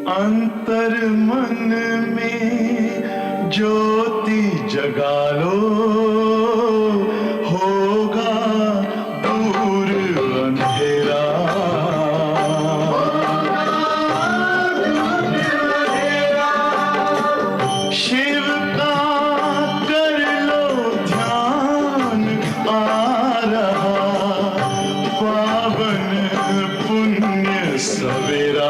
अंतर मन में ज्योति जगा लो, होगा दूर अंधेरा। शिव का कर लो ध्यान, आ रहा पावन पुण्य सवेरा।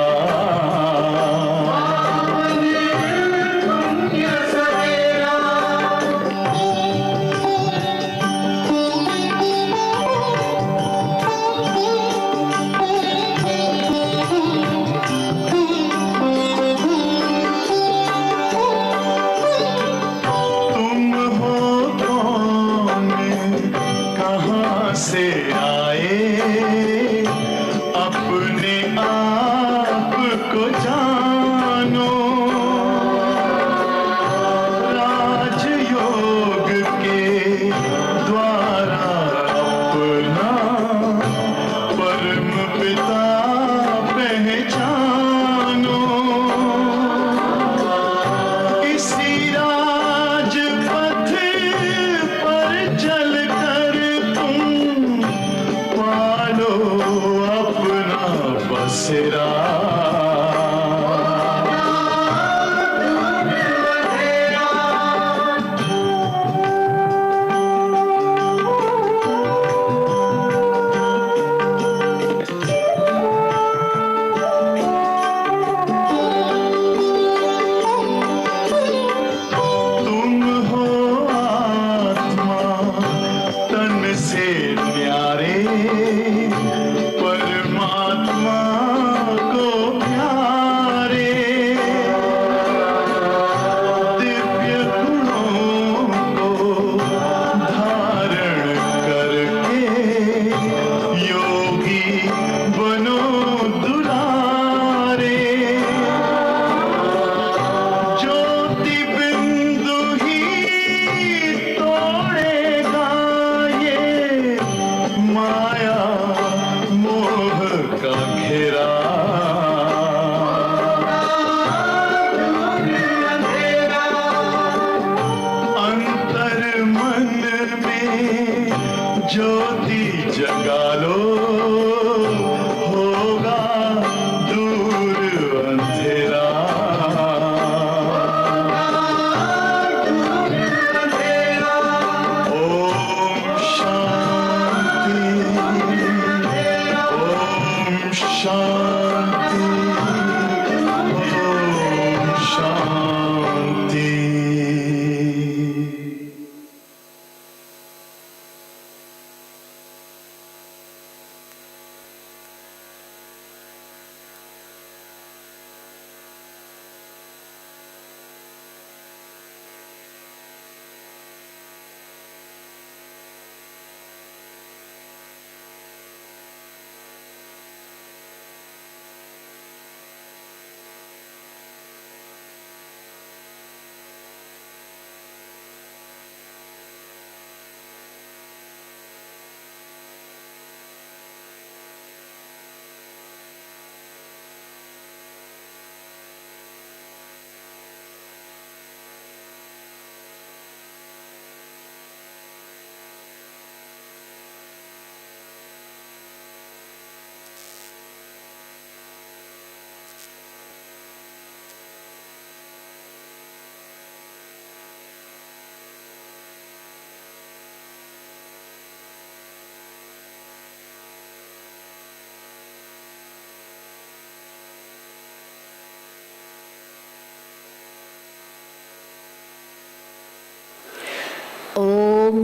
से आए अपने आप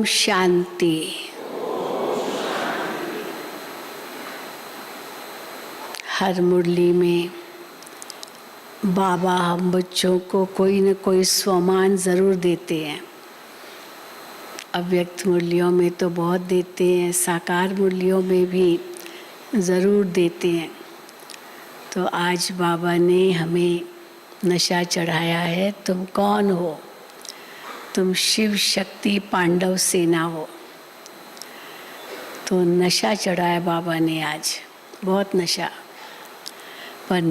शांति। हर मुरली में बाबा हम बच्चों को कोई न कोई स्वमान ज़रूर देते हैं। अव्यक्त मुरलियों में तो बहुत देते हैं, साकार मुरलियों में भी ज़रूर देते हैं। तो आज बाबा ने हमें नशा चढ़ाया है। तुम कौन हो? तुम शिव शक्ति पांडव सेना हो। तो नशा चढ़ाया बाबा ने आज, बहुत नशा। पर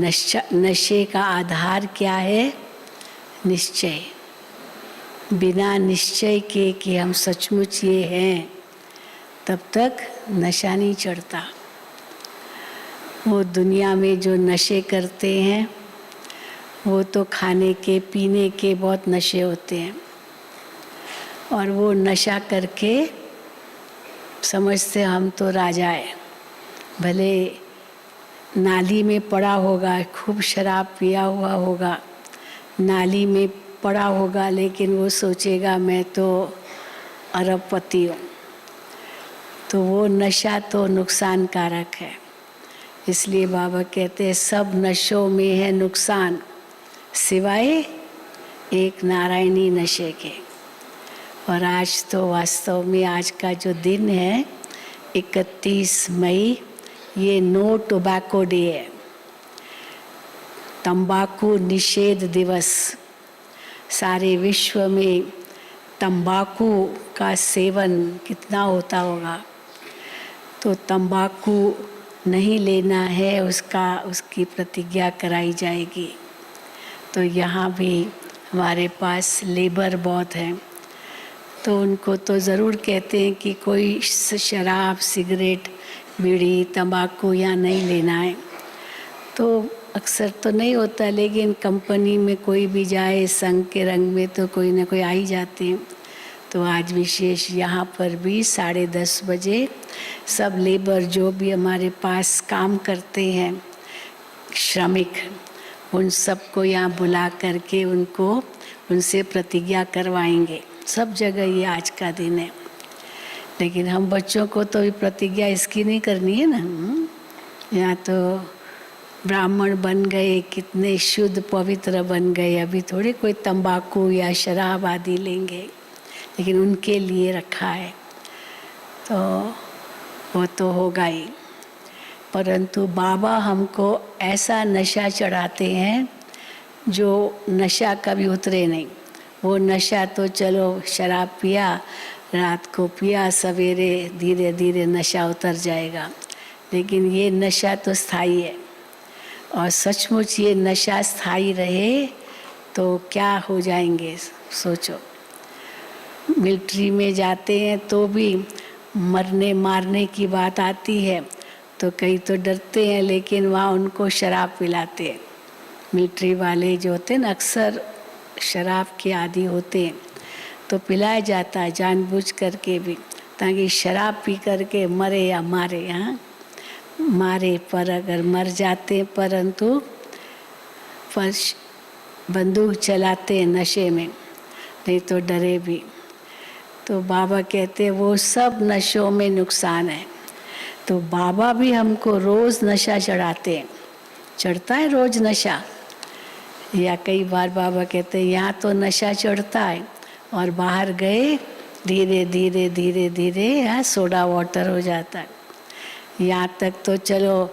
नशे का आधार क्या है? निश्चय। बिना निश्चय के कि हम सचमुच ये हैं, तब तक नशा नहीं चढ़ता। वो दुनिया में जो नशे करते हैं वो तो खाने के पीने के बहुत नशे होते हैं, और वो नशा करके समझते हम तो राजा है। भले नाली में पड़ा होगा, खूब शराब पिया हुआ होगा, नाली में पड़ा होगा, लेकिन वो सोचेगा मैं तो अरबपति हूँ। तो वो नशा तो नुकसान कारक है। इसलिए बाबा कहते हैं सब नशों में है नुकसान, सिवाय एक नारायणी नशे के। और आज तो वास्तव में आज का जो दिन है 31 मई, ये नो टोबैको डे है, तंबाकू निषेध दिवस। सारे विश्व में तंबाकू का सेवन कितना होता होगा। तो तंबाकू नहीं लेना है, उसकी प्रतिज्ञा कराई जाएगी। तो यहाँ भी हमारे पास लेबर बहुत हैं, तो उनको तो ज़रूर कहते हैं कि कोई शराब, सिगरेट, बीड़ी, तंबाकू यहाँ नहीं लेना है। तो अक्सर तो नहीं होता, लेकिन कंपनी में कोई भी जाए संग के रंग में तो कोई ना कोई आ ही जाते हैं। तो आज विशेष यहाँ पर भी 10:30 बजे सब लेबर जो भी हमारे पास काम करते हैं, श्रमिक, उन सबको यहाँ बुला करके उनसे प्रतिज्ञा करवाएंगे। सब जगह ये आज का दिन है, लेकिन हम बच्चों को तो भी प्रतिज्ञा इसकी नहीं करनी है ना। यहाँ तो ब्राह्मण बन गए, कितने शुद्ध पवित्र बन गए, अभी थोड़े कोई तंबाकू या शराब आदि लेंगे, लेकिन उनके लिए रखा है तो वो तो होगा ही। परंतु बाबा हमको ऐसा नशा चढ़ाते हैं जो नशा कभी उतरे नहीं। वो नशा तो चलो शराब पिया, रात को पिया, सवेरे धीरे धीरे नशा उतर जाएगा, लेकिन ये नशा तो स्थायी है। और सचमुच ये नशा स्थायी रहे तो क्या हो जाएंगे, सोचो। मिलिट्री में जाते हैं तो भी मरने मारने की बात आती है तो कई तो डरते हैं, लेकिन वहाँ उनको शराब पिलाते हैं। मिलिट्री वाले जो होते हैं ना, अक्सर शराब के आदी होते हैं, तो पिलाया जाता है जानबूझ करके भी, ताकि शराब पी करके मरे या मारे। यहाँ मारे पर अगर मर जाते, परंतु बंदूक चलाते हैं नशे में, नहीं तो डरे भी। तो बाबा कहते हैं वो सब नशों में नुकसान है। तो बाबा भी हमको रोज़ नशा चढ़ाते हैं। चढ़ता है रोज़ नशा, या कई बार बाबा कहते हैं यहाँ तो नशा चढ़ता है और बाहर गए धीरे धीरे धीरे धीरे यहाँ सोडा वाटर हो जाता है। यहाँ तक तो चलो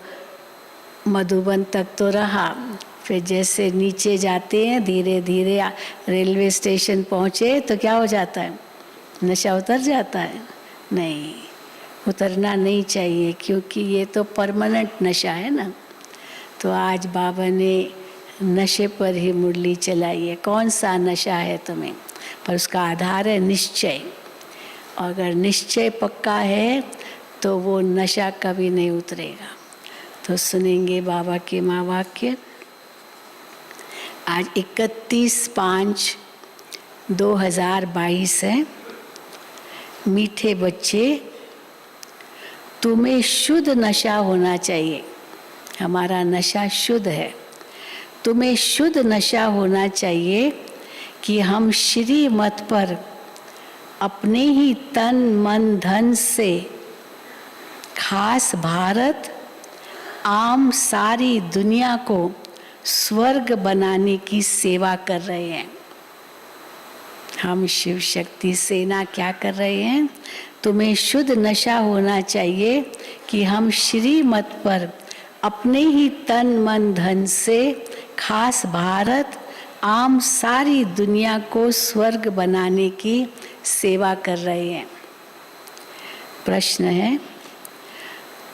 मधुबन तक तो रहा, फिर जैसे नीचे जाते हैं धीरे धीरे रेलवे स्टेशन पहुँचे तो क्या हो जाता है? नशा उतर जाता है? नहीं, उतरना नहीं चाहिए, क्योंकि ये तो परमानेंट नशा है ना। तो आज बाबा ने नशे पर ही मुरली चलाई है। कौन सा नशा है तुम्हें? पर उसका आधार है निश्चय। अगर निश्चय पक्का है तो वो नशा कभी नहीं उतरेगा। तो सुनेंगे बाबा के महावाक्य। आज 31/5/2022 है। मीठे बच्चे, तुम्हें शुद्ध नशा होना चाहिए। हमारा नशा शुद्ध है। तुम्हें शुद्ध नशा होना चाहिए कि हम श्रीमत पर अपने ही तन मन धन से खास भारत आम सारी दुनिया को स्वर्ग बनाने की सेवा कर रहे हैं। हम शिव शक्ति सेना क्या कर रहे हैं? तुम्हें शुद्ध नशा होना चाहिए कि हम श्रीमत पर अपने ही तन मन धन से खास भारत आम सारी दुनिया को स्वर्ग बनाने की सेवा कर रहे हैं। प्रश्न है,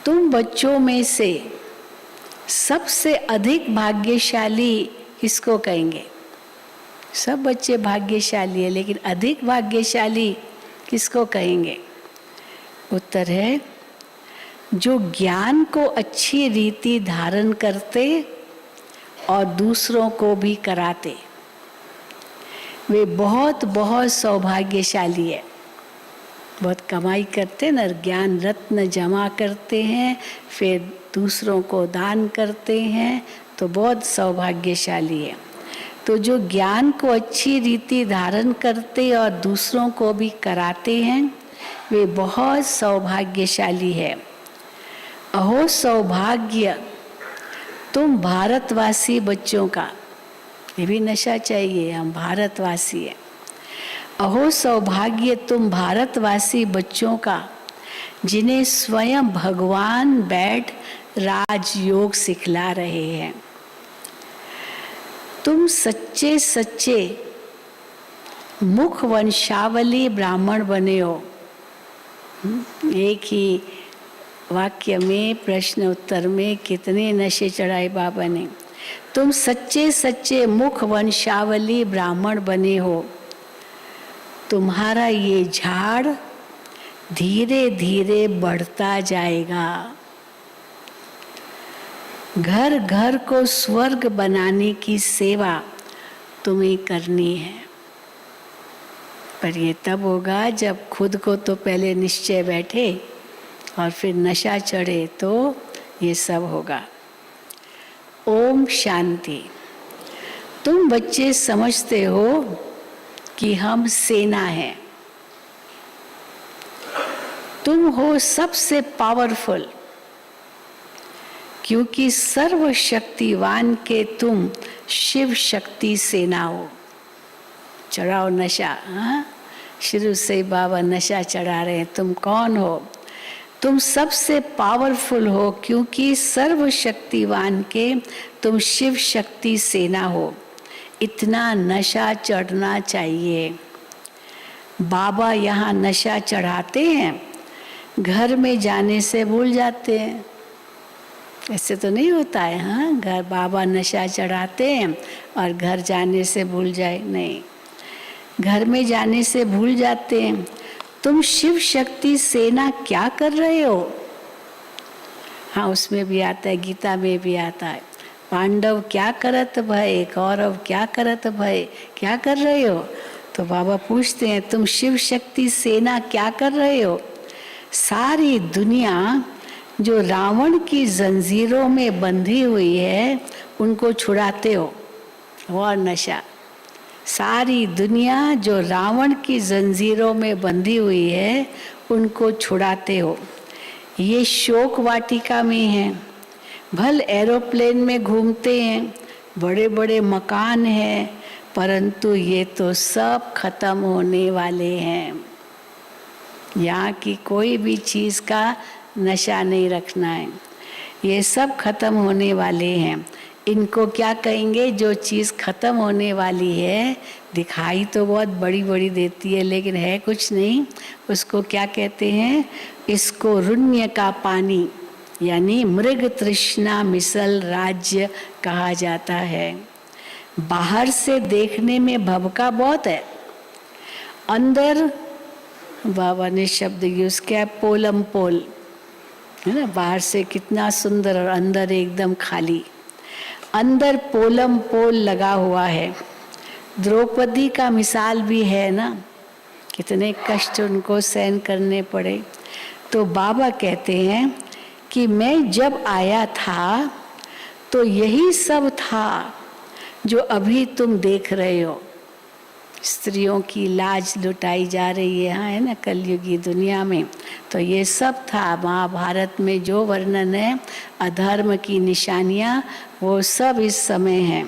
तुम बच्चों में से सबसे अधिक भाग्यशाली किसको कहेंगे? सब बच्चे भाग्यशाली है, लेकिन अधिक भाग्यशाली किसको कहेंगे? उत्तर है, जो ज्ञान को अच्छी रीति धारण करते और दूसरों को भी कराते, वे बहुत बहुत सौभाग्यशाली है। बहुत कमाई करते ना, ज्ञान रत्न जमा करते हैं, फिर दूसरों को दान करते हैं, तो बहुत सौभाग्यशाली है। तो जो ज्ञान को अच्छी रीति धारण करते और दूसरों को भी कराते हैं, वे बहुत सौभाग्यशाली है। अहो सौभाग्य तुम भारतवासी बच्चों का, ये भी नशा चाहिए, हम भारतवासी हैं। अहो सौभाग्य तुम भारतवासी बच्चों का, जिन्हें स्वयं भगवान बैठ राजयोग सिखला रहे हैं। तुम सच्चे सच्चे मुख वंशावली ब्राह्मण बने हो। एक ही वाक्य में, प्रश्न उत्तर में कितने नशे चढ़ाए बाबा ने। तुम सच्चे सच्चे मुख वंशावली ब्राह्मण बने हो। तुम्हारा ये झाड़ धीरे धीरे बढ़ता जाएगा। घर घर को स्वर्ग बनाने की सेवा तुम्हें करनी है, पर ये तब होगा जब खुद को तो पहले निश्चय बैठे और फिर नशा चढ़े, तो ये सब होगा। ओम शांति। तुम बच्चे समझते हो कि हम सेना हैं। तुम हो सबसे पावरफुल, क्योंकि सर्वशक्तिवान के तुम शिव शक्ति सेना हो। चढ़ाओ नशा। हाँ, शुरू से बाबा नशा चढ़ा रहे हैं। तुम कौन हो? तुम सबसे पावरफुल हो, क्योंकि सर्वशक्तिवान के तुम शिव शक्ति सेना हो। इतना नशा चढ़ना चाहिए। बाबा यहाँ नशा चढ़ाते हैं, घर में जाने से भूल जाते हैं। ऐसे तो नहीं होता है। हाँ, घर बाबा नशा चढ़ाते हैं और घर जाने से भूल जाए, नहीं, घर में जाने से भूल जाते हैं। तुम शिव शक्ति सेना क्या कर रहे हो? हाँ, उसमें भी आता है, गीता में भी आता है। पांडव क्या करत भय, कौरव क्या करत भय, क्या कर रहे हो? तो बाबा पूछते हैं, तुम शिव शक्ति सेना क्या कर रहे हो? सारी दुनिया जो रावण की जंजीरों में बंधी हुई है, उनको छुड़ाते हो। और नशा, सारी दुनिया जो रावण की जंजीरों में बंधी हुई है, उनको छुड़ाते हो। ये शोक वाटिका में है, भल एरोप्लेन में घूमते हैं, बड़े बड़े मकान हैं, परंतु ये तो सब खत्म होने वाले हैं। यहाँ की कोई भी चीज़ का नशा नहीं रखना है, ये सब खत्म होने वाले हैं। इनको क्या कहेंगे? जो चीज़ खत्म होने वाली है, दिखाई तो बहुत बड़ी बड़ी देती है, लेकिन है कुछ नहीं, उसको क्या कहते हैं? इसको रुण्य का पानी, यानी मृग तृष्णा मिसल राज्य कहा जाता है। बाहर से देखने में भभका बहुत है, अंदर बाबा ने शब्द यूज किया, पोलम पोल है ना। बाहर से कितना सुंदर और अंदर एकदम खाली। अंदर पोलम पोल लगा हुआ है। द्रौपदी का मिसाल भी है ना, कितने कष्ट उनको सहन करने पड़े। तो बाबा कहते हैं कि मैं जब आया था तो यही सब था जो अभी तुम देख रहे हो। स्त्रियों की लाज लुटाई जा रही है, हाँ है ना, कलयुगी दुनिया में। तो ये सब था महाभारत में जो वर्णन है अधर्म की निशानियाँ, वो सब इस समय हैं।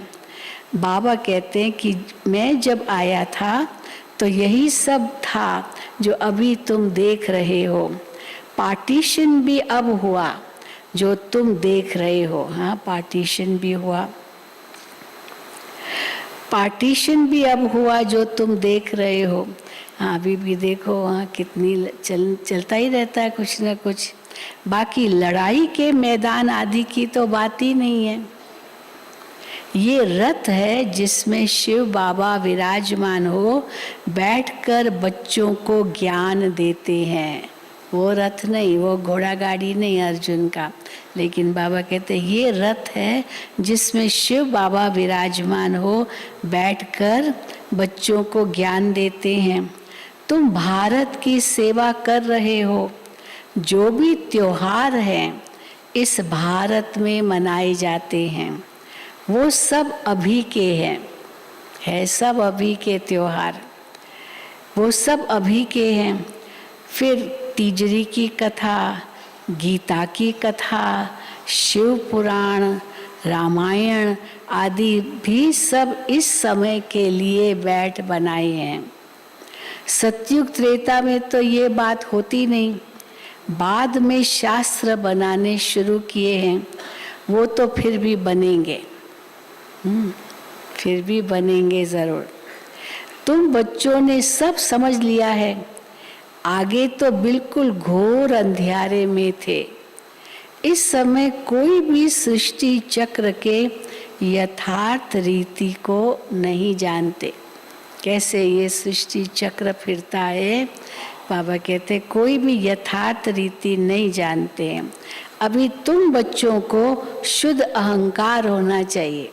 बाबा कहते हैं कि मैं जब आया था तो यही सब था जो अभी तुम देख रहे हो। पार्टीशन भी अब हुआ जो तुम देख रहे हो। हाँ, पार्टीशन भी हुआ, पार्टीशन भी अब हुआ जो तुम देख रहे हो। हाँ, अभी भी देखो, हाँ कितनी चलता ही रहता है कुछ न कुछ। बाकी लड़ाई के मैदान आदि की तो बात ही नहीं है। ये रथ है जिसमें शिव बाबा विराजमान हो, बैठकर बच्चों को ज्ञान देते हैं। वो रथ नहीं, वो घोड़ा गाड़ी नहीं अर्जुन का, लेकिन बाबा कहते हैं ये रथ है जिसमें शिव बाबा विराजमान हो, बैठकर बच्चों को ज्ञान देते हैं। तुम भारत की सेवा कर रहे हो। जो भी त्योहार हैं इस भारत में मनाए जाते हैं, वो सब अभी के हैं, है सब अभी के त्योहार, वो सब अभी के हैं। फिर तीजरी की कथा, गीता की कथा, शिव पुराण, रामायण आदि भी सब इस समय के लिए बैठ बनाए हैं। सतयुग त्रेता में तो ये बात होती नहीं, बाद में शास्त्र बनाने शुरू किए हैं, वो तो फिर भी बनेंगे, फिर भी बनेंगे ज़रूर। तुम बच्चों ने सब समझ लिया है, आगे तो बिल्कुल घोर अंधियारे में थे। इस समय कोई भी सृष्टि चक्र के यथार्थ रीति को नहीं जानते। कैसे ये सृष्टि चक्र फिरता है, बाबा कहते कोई भी यथार्थ रीति नहीं जानते हैं। अभी तुम बच्चों को शुद्ध अहंकार होना चाहिए,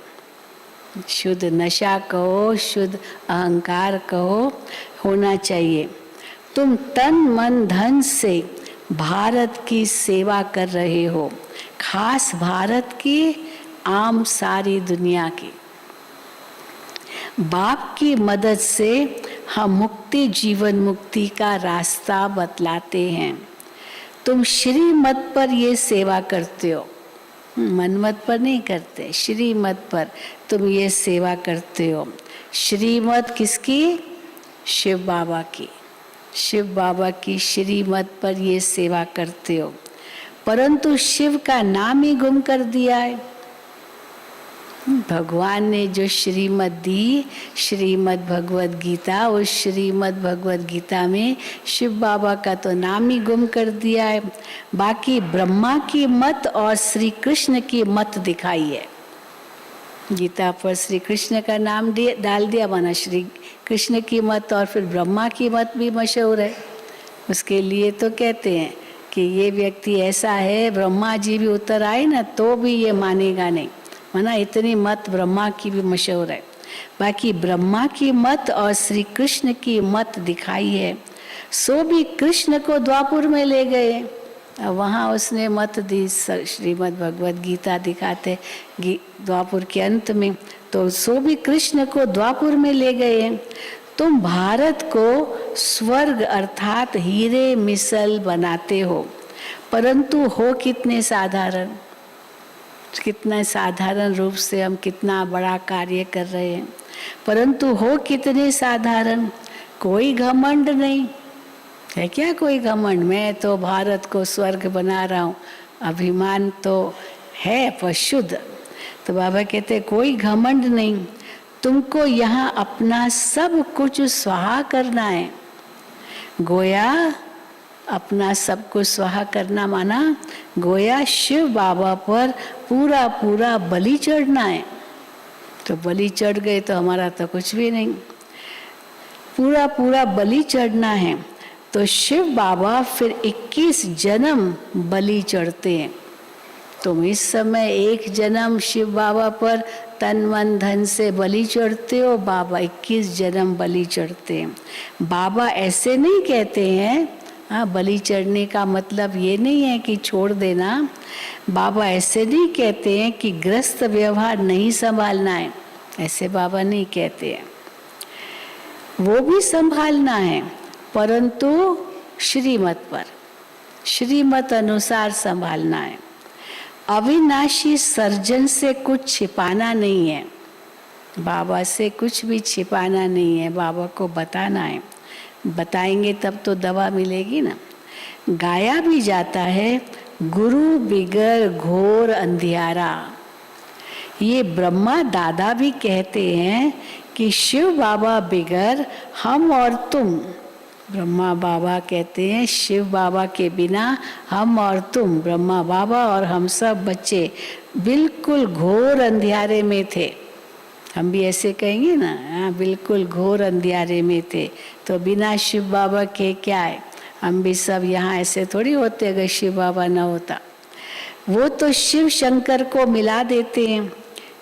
शुद्ध नशा कहो, शुद्ध अहंकार कहो, होना चाहिए। तुम तन मन धन से भारत की सेवा कर रहे हो, खास भारत की, आम सारी दुनिया की। बाप की मदद से हम मुक्ति, जीवन मुक्ति का रास्ता बतलाते हैं। तुम श्रीमत पर ये सेवा करते हो, मनमत पर नहीं करते, श्रीमत पर तुम ये सेवा करते हो। श्रीमत किसकी? शिव बाबा की, शिव बाबा की श्रीमत पर ये सेवा करते हो। परंतु शिव का नाम ही गुम कर दिया है। भगवान ने जो श्रीमत दी, श्रीमद भगवद गीता, उस श्रीमद भगवद गीता में शिव बाबा का तो नाम ही गुम कर दिया है। बाकी ब्रह्मा की मत और श्री कृष्ण की मत दिखाई है। गीता पर श्री कृष्ण का नाम डाल दिया, माना श्री कृष्ण की मत, और फिर ब्रह्मा की मत भी मशहूर है। उसके लिए तो कहते हैं कि ये व्यक्ति ऐसा है, ब्रह्मा जी भी उतर आए ना तो भी ये मानेगा नहीं, माना इतनी मत ब्रह्मा की भी मशहूर है। बाकी ब्रह्मा की मत और श्री कृष्ण की मत दिखाई है। सो भी कृष्ण को द्वापुर में ले गए, वहाँ उसने मत दी, श्रीमद् भगवद गीता दिखाते द्वापुर के अंत में, तो सो भी कृष्ण को द्वापुर में ले गए। तुम भारत को स्वर्ग अर्थात हीरे मिसल बनाते हो, परंतु हो कितने साधारण, कितना साधारण रूप से हम कितना बड़ा कार्य कर रहे हैं, परंतु हो कितने साधारण। कोई घमंड नहीं है, क्या कोई घमंड, मैं तो भारत को स्वर्ग बना रहा हूँ, अभिमान तो है पर शुद्ध। तो बाबा कहते कोई घमंड नहीं, तुमको यहाँ अपना सब कुछ स्वाहा करना है। गोया अपना सब कुछ स्वाहा करना माना गोया शिव बाबा पर पूरा पूरा बलि चढ़ना है। तो बलि चढ़ गए तो हमारा तो कुछ भी नहीं, पूरा पूरा बलि चढ़ना है। तो शिव बाबा फिर 21 जन्म बलि चढ़ते हैं। तुम इस समय एक जन्म शिव बाबा पर तन मन धन से बलि चढ़ते हो, बाबा 21 जन्म बलि चढ़ते हैं। बाबा ऐसे नहीं कहते हैं, हाँ बलि चढ़ने का मतलब ये नहीं है कि छोड़ देना। बाबा ऐसे नहीं कहते हैं कि ग्रस्त व्यवहार नहीं संभालना है, ऐसे बाबा नहीं कहते हैं। वो भी संभालना है, परंतु श्रीमत पर, श्रीमत अनुसार संभालना है। अविनाशी सर्जन से कुछ छिपाना नहीं है, बाबा से कुछ भी छिपाना नहीं है, बाबा को बताना है। बताएंगे तब तो दवा मिलेगी ना। गाया भी जाता है, गुरु बिगर घोर अंधियारा। ये ब्रह्मा दादा भी कहते हैं कि शिव बाबा बिगर हम और तुम, ब्रह्मा बाबा कहते हैं शिव बाबा के बिना हम और तुम, ब्रह्मा बाबा और हम सब बच्चे बिल्कुल घोर अंधियारे में थे। हम भी ऐसे कहेंगे ना, हाँ बिल्कुल घोर अंधियारे में थे। तो बिना शिव बाबा के क्या है, हम भी सब यहाँ ऐसे थोड़ी होते अगर शिव बाबा न होता। वो तो शिव शंकर को मिला देते हैं।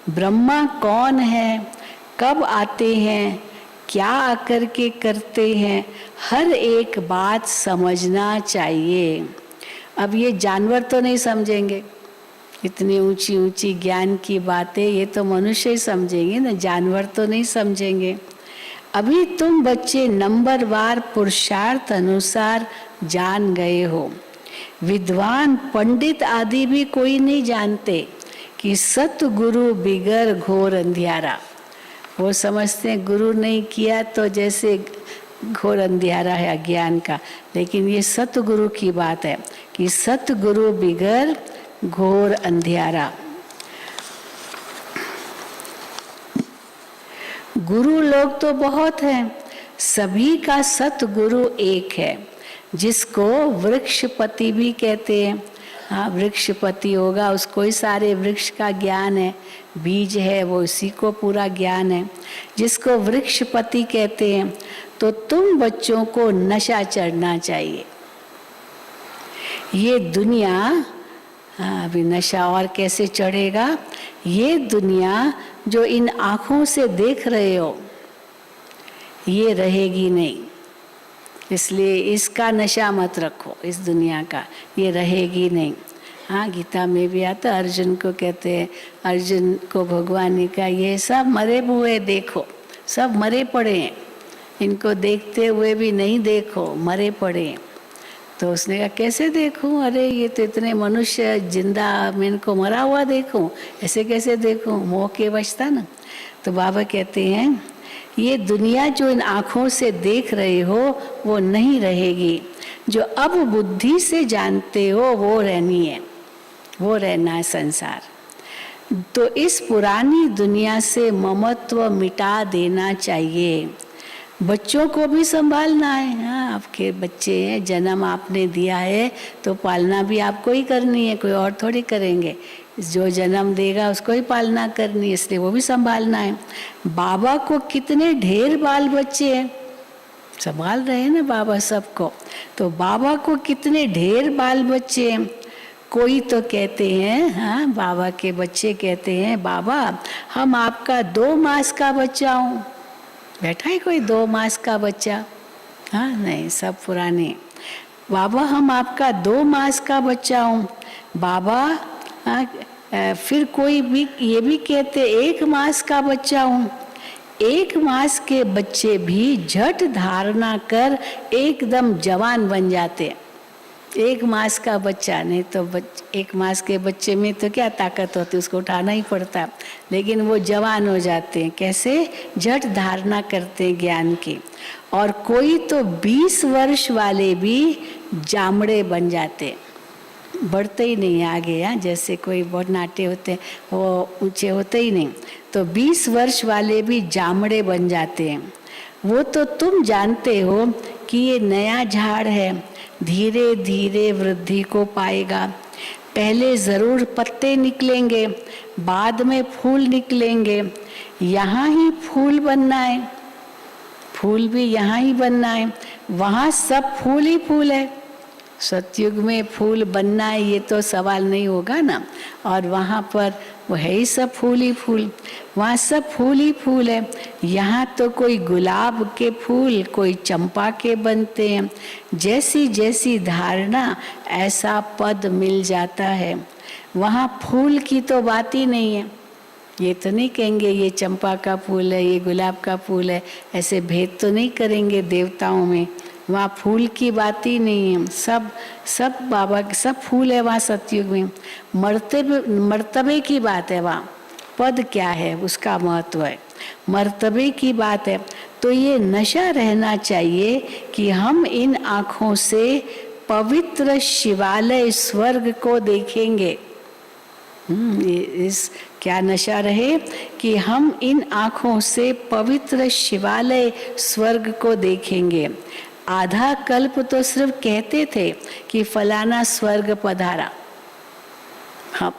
ब्रह्मा कौन है, कब आते हैं, क्या आकर के करते हैं, हर एक बात समझना चाहिए। अब ये जानवर तो नहीं समझेंगे, इतनी ऊंची ऊंची ज्ञान की बातें ये तो मनुष्य ही समझेंगे ना, जानवर तो नहीं समझेंगे। अभी तुम बच्चे नंबरवार पुरुषार्थ अनुसार जान गए हो। विद्वान पंडित आदि भी कोई नहीं जानते कि सतगुरु बिगर घोर अंधियारा। वो समझते हैं गुरु नहीं किया तो जैसे घोर अंधियारा है अज्ञान का, लेकिन ये सतगुरु की बात है कि सतगुरु बिगर घोर अंधियारा। गुरु लोग तो बहुत हैं, सभी का सतगुरु एक है, जिसको वृक्षपति भी कहते हैं। हाँ, वृक्षपति होगा उसको ही सारे वृक्ष का ज्ञान है, बीज है वो उसी को पूरा ज्ञान है, जिसको वृक्षपति कहते हैं। तो तुम बच्चों को नशा चढ़ना चाहिए। ये दुनिया, हाँ अभी नशा और कैसे चढ़ेगा, ये दुनिया जो इन आँखों से देख रहे हो ये रहेगी नहीं, इसलिए इसका नशा मत रखो। इस दुनिया का ये रहेगी नहीं। हाँ, गीता में भी आता, अर्जुन को कहते हैं, अर्जुन को भगवान ने कहा ये सब मरे हुए देखो, सब मरे पड़े हैं, इनको देखते हुए भी नहीं देखो, मरे पड़े हैं। तो उसने कहा कैसे देखूं, अरे ये तो इतने मनुष्य जिंदा, मैं इनको मरा हुआ देखूं, ऐसे कैसे देखूं, मोह के वश था ना। तो बाबा कहते हैं ये दुनिया जो इन आँखों से देख रहे हो वो नहीं रहेगी, जो अब बुद्धि से जानते हो वो रहनी है, वो रहना है संसार। तो इस पुरानी दुनिया से ममत्व मिटा देना चाहिए। बच्चों को भी संभालना है। हाँ, आपके बच्चे हैं, जन्म आपने दिया है तो पालना भी आपको ही करनी है, कोई और थोड़ी करेंगे। जो जन्म देगा उसको ही पालना करनी है, इसलिए वो भी संभालना है। बाबा को कितने ढेर बाल बच्चे हैं, संभाल रहे हैं ना बाबा सबको। तो बाबा को कितने ढेर बाल बच्चे हैं। कोई तो कहते हैं, हाँ बाबा के बच्चे कहते हैं, बाबा हम आपका 2 मास का बच्चा हूँ। बैठा है कोई 2 मास का बच्चा? हाँ नहीं, सब पुराने। बाबा हम आपका 2 मास का बच्चा हूँ। बाबा फिर कोई भी ये भी कहते 1 मास का बच्चा हूँ। 1 मास के बच्चे भी झट धारणा कर एकदम जवान बन जाते। 1 मास का बच्चा, नहीं तो 1 मास के बच्चे में तो क्या ताकत होती, उसको उठाना ही पड़ता, लेकिन वो जवान हो जाते हैं। कैसे? झट धारणा करते हैं ज्ञान की। और कोई तो 20 वर्ष वाले भी जामड़े बन जाते, बढ़ते ही नहीं आगे। यहाँ जैसे कोई बहुत नाटे होते हैं वो ऊंचे होते ही नहीं, तो 20 वर्ष वाले भी जामड़े बन जाते हैं। वो तो तुम जानते हो कि ये नया झाड़ है, धीरे धीरे वृद्धि को पाएगा। पहले ज़रूर पत्ते निकलेंगे, बाद में फूल निकलेंगे। यहाँ ही फूल बनना है, फूल भी यहाँ ही बनना है। वहाँ सब फूल ही फूल है। सतयुग में फूल बनना है ये तो सवाल नहीं होगा ना। और वहाँ पर वो है ही सब फूल ही फूल, वहाँ सब फूल ही फूल है। यहाँ तो कोई गुलाब के फूल, कोई चंपा के बनते हैं। जैसी जैसी धारणा ऐसा पद मिल जाता है। वहाँ फूल की तो बात ही नहीं है। ये तो नहीं कहेंगे ये चंपा का फूल है, ये गुलाब का फूल है, ऐसे भेद तो नहीं करेंगे देवताओं में। वहाँ फूल की बात ही नहीं है, सब सब बाबा के सब फूल है वहाँ सतयुग में। मर्तबे की बात है वहाँ, पद क्या है उसका महत्व है, मर्तबे की बात है। तो ये नशा रहना चाहिए कि हम इन आँखों से पवित्र शिवालय स्वर्ग को देखेंगे। इस क्या नशा रहे कि हम इन आँखों से पवित्र शिवालय स्वर्ग को देखेंगे। आधा कल्प तो सिर्फ कहते थे कि फलाना स्वर्ग पधारा,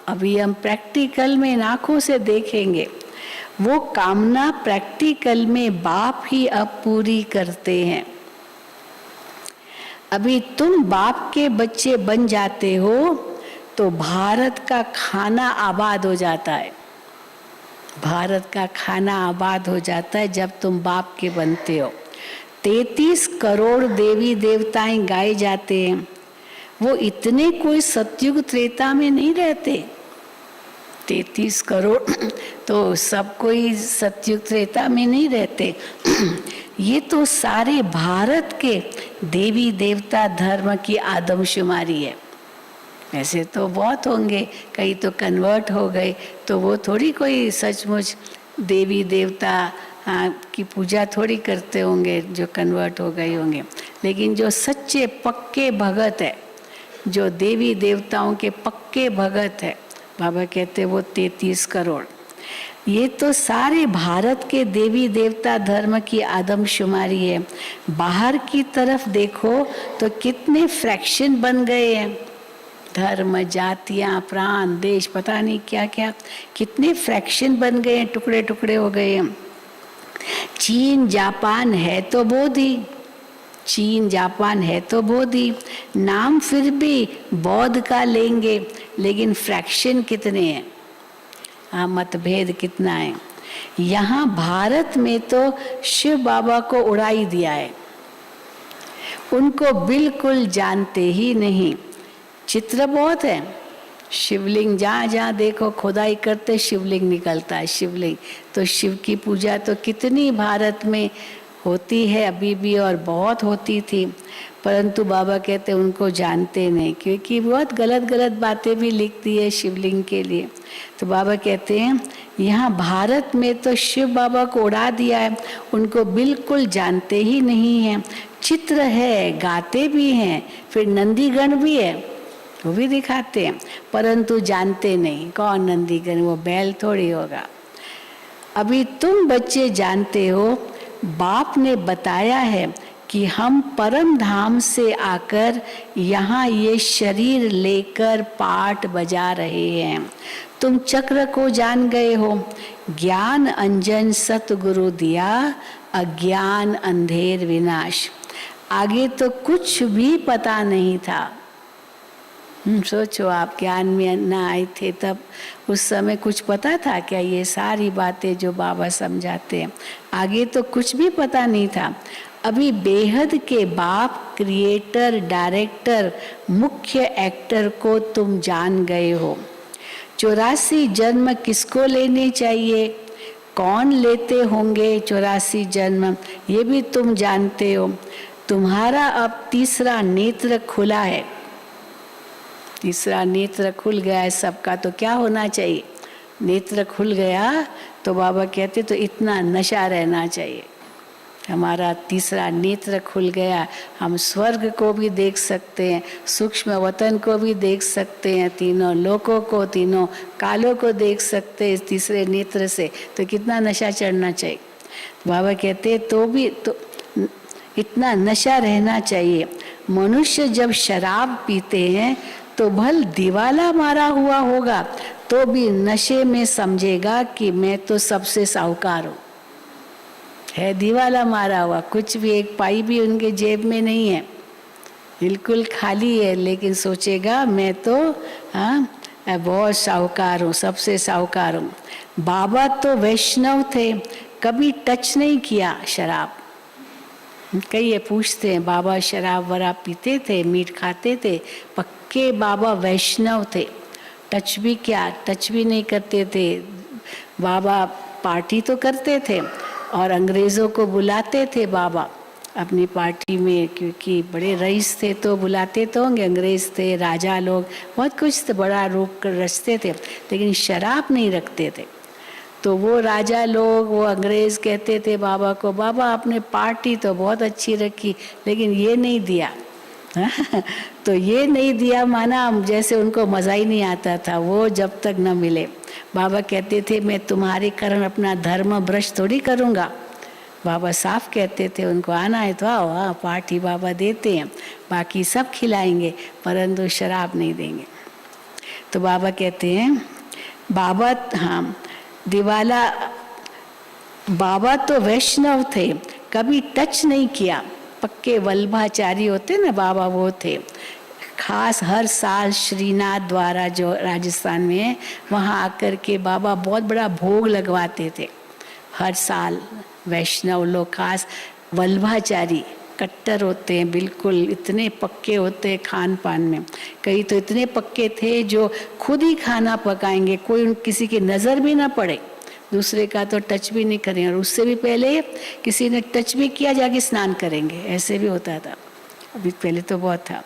अभी हम प्रैक्टिकल में इन आँखों से देखेंगे। वो कामना प्रैक्टिकल में बाप ही अब पूरी करते हैं। अभी तुम बाप के बच्चे बन जाते हो तो भारत का खाना आबाद हो जाता है। भारत का खाना आबाद हो जाता है जब तुम बाप के बनते हो। 33 करोड़ देवी देवताएं गाए जाते हैं, वो इतने कोई सतयुग त्रेता में नहीं रहते। 33 करोड़ तो सब कोई सतयुग त्रेता में नहीं रहते। ये तो सारे भारत के देवी देवता धर्म की आदमशुमारी है। ऐसे तो बहुत होंगे, कई तो कन्वर्ट हो गए, तो वो थोड़ी कोई सचमुच देवी देवता की पूजा थोड़ी करते होंगे जो कन्वर्ट हो गए होंगे। लेकिन जो सच्चे पक्के भगत है, जो देवी देवताओं के पक्के भगत है, बाबा कहते वो 33 करोड़। ये तो सारे भारत के देवी देवता धर्म की आदमशुमारी है। बाहर की तरफ देखो तो कितने फ्रैक्शन बन गए हैं, धर्म, जातियाँ, प्रांत, देश, पता नहीं क्या क्या कितने फ्रैक्शन बन गए हैं, टुकड़े टुकड़े हो गए हैं। चीन जापान है तो बोधि, चीन जापान है तो बोधि, नाम फिर भी बौद्ध का लेंगे, लेकिन फ्रैक्शन कितने हैं, मतभेद कितना है। यहाँ भारत में तो शिव बाबा को उड़ाई दिया है, उनको बिल्कुल जानते ही नहीं। चित्र बहुत है, शिवलिंग जहाँ जहाँ देखो खुदाई करते शिवलिंग निकलता है, शिवलिंग। तो शिव की पूजा तो कितनी भारत में होती है अभी भी, और बहुत होती थी, परंतु बाबा कहते उनको जानते नहीं, क्योंकि बहुत गलत गलत बातें भी लिखती है शिवलिंग के लिए। तो बाबा कहते हैं यहाँ भारत में तो शिव बाबा को उड़ा दिया है, उनको बिल्कुल जानते ही नहीं हैं। चित्र है, गाते भी हैं, फिर नंदीगण भी है, वो भी दिखाते हैं, परंतु जानते नहीं कौन नंदीगण, वो बैल थोड़ी होगा। अभी तुम बच्चे जानते हो, बाप ने बताया है कि हम परम धाम से आकर यहाँ ये शरीर लेकर पाठ बजा रहे हैं। तुम चक्र को जान गए हो, ज्ञान अंजन सतगुरु दिया, अज्ञान अंधेर विनाश। आगे तो कुछ भी पता नहीं था। सोचो आप ज्ञान में ना आए थे तब, उस समय कुछ पता था क्या? ये सारी बातें जो बाबा समझाते हैं, आगे तो कुछ भी पता नहीं था। अभी बेहद के बाप, क्रिएटर, डायरेक्टर, मुख्य एक्टर को तुम जान गए हो। 84 जन्म किसको लेने चाहिए, कौन लेते होंगे 84 जन्म, ये भी तुम जानते हो। तुम्हारा अब तीसरा नेत्र खुला है, तीसरा नेत्र खुल गया है सबका। तो क्या होना चाहिए? नेत्र खुल गया तो बाबा कहते तो इतना नशा रहना चाहिए। हमारा तीसरा नेत्र खुल गया, हम स्वर्ग को भी देख सकते हैं, सूक्ष्म वतन को भी देख सकते हैं, तीनों लोकों को, तीनों कालों को देख सकते हैं तीसरे नेत्र से। तो कितना नशा चढ़ना चाहिए। बाबा कहते तो भी तो इतना नशा रहना चाहिए। मनुष्य जब शराब पीते हैं तो भल दिवाला मारा हुआ होगा तो भी नशे में समझेगा कि मैं तो सबसे साहूकार हूँ। है दिवाला मारा हुआ, कुछ भी एक पाई भी उनके जेब में नहीं है, बिल्कुल खाली है, लेकिन सोचेगा मैं तो बहुत साहूकार हूँ, सबसे साहूकार हूँ। बाबा तो वैष्णव थे, कभी टच नहीं किया शराब। कई ये पूछते हैं बाबा शराब वराब पीते थे, मीट खाते थे? पक्के बाबा वैष्णव थे, टच भी क्या, टच भी नहीं करते थे। बाबा पार्टी तो करते थे और अंग्रेज़ों को बुलाते थे बाबा अपनी पार्टी में, क्योंकि बड़े रईस थे तो बुलाते तो होंगे, अंग्रेज़ थे, राजा लोग, बहुत कुछ तो बड़ा रूप कर रचते थे, लेकिन शराब नहीं रखते थे। तो वो राजा लोग, वो अंग्रेज़ कहते थे बाबा को, बाबा आपने पार्टी तो बहुत अच्छी रखी लेकिन ये नहीं दिया। तो ये नहीं दिया माना जैसे उनको मज़ा ही नहीं आता था, वो जब तक न मिले। बाबा कहते थे मैं तुम्हारे कारण अपना धर्म भ्रष्ट थोड़ी करूँगा। बाबा साफ कहते थे उनको आना है तो आओ, हाँ पार्टी बाबा देते हैं, बाकी सब खिलाएंगे परंतु शराब नहीं देंगे। तो बाबा कहते हैं बाबा, हाँ दिवाला, बाबा तो वैष्णव थे, कभी टच नहीं किया, पक्के वल्लभाचारी होते ना बाबा, वो थे। खास हर साल श्रीनाथ द्वारा जो राजस्थान में है वहाँ आकर के बाबा बहुत बड़ा भोग लगवाते थे हर साल। वैष्णव लोग खास वल्लभाचारी कट्टर होते हैं, बिल्कुल इतने पक्के होते हैं खान पान में। कई तो इतने पक्के थे जो खुद ही खाना पकाएंगे, कोई किसी की नज़र भी ना पड़े, दूसरे का तो टच भी नहीं करें, और उससे भी पहले किसी ने टच भी किया जाके स्नान करेंगे, ऐसे भी होता था। अभी पहले तो बहुत था।